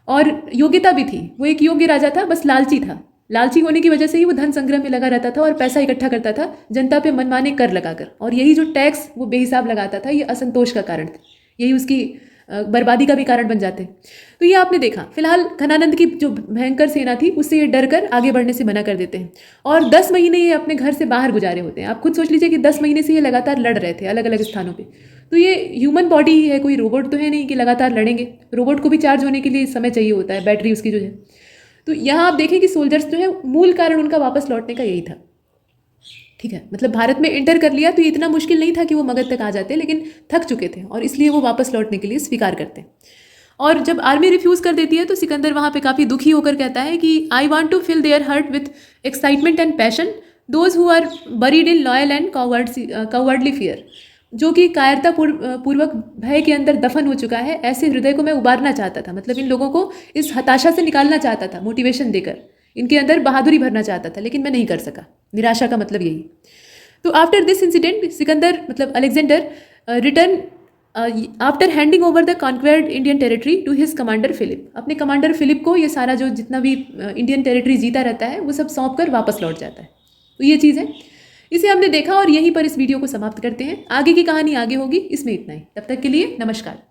और योग्यता भी थी। वो एक योग्य राजा था, बस लालची था। लालची होने की वजह से ही वो धन संग्रह में लगा रहता था और पैसा इकट्ठा करता था जनता पे मनमाने कर लगाकर। और यही जो टैक्स वो बेहिसाब लगाता था, ये असंतोष का कारण था, यही उसकी बर्बादी का भी कारण बन जाते। तो ये आपने देखा। फिलहाल घनानंद की जो भयंकर सेना थी उससे ये डर कर आगे बढ़ने से मना कर देते हैं और 10 महीने ये अपने घर से बाहर गुजारे होते हैं। आप खुद सोच लीजिए कि 10 महीने से ये लगातार लड़ रहे थे अलग अलग स्थानों पे। तो ये ह्यूमन बॉडी ही है, कोई रोबोट तो है नहीं कि लगातार लड़ेंगे। रोबोट को भी चार्ज होने के लिए समय चाहिए होता है, बैटरी उसकी जो है। तो यहाँ आप देखें कि सोल्जर्स जो है, मूल कारण उनका वापस लौटने का यही था। ठीक है, मतलब भारत में एंटर कर लिया तो ये इतना मुश्किल नहीं था कि वो मगध तक आ जाते, लेकिन थक चुके थे और इसलिए वो वापस लौटने के लिए स्वीकार करते हैं। और जब आर्मी रिफ्यूज़ कर देती है तो सिकंदर वहाँ पे काफ़ी दुखी होकर कहता है कि I want to fill their heart with excitement and passion those who are buried in loyal and cowardly fear. जो कि कायरता पूर्वक भय के अंदर दफन हो चुका है, ऐसे हृदय को मैं उबारना चाहता था। मतलब इन लोगों को इस हताशा से निकालना चाहता था, मोटिवेशन देकर इनके अंदर बहादुरी भरना चाहता था, लेकिन मैं नहीं कर सका। निराशा का मतलब यही। तो आफ्टर दिस इंसिडेंट सिकंदर मतलब Alexander return after handing over the conquered Indian territory to his commander Philip. अपने कमांडर फिलिप को ये सारा जो जितना भी इंडियन टेरिटरी जीता रहता है वो सब सौंप कर वापस लौट जाता है। तो ये चीज़ है, इसे हमने देखा और यहीं पर इस वीडियो को समाप्त करते हैं। आगे की कहानी आगे होगी, इसमें इतना ही। तब तक के लिए नमस्कार।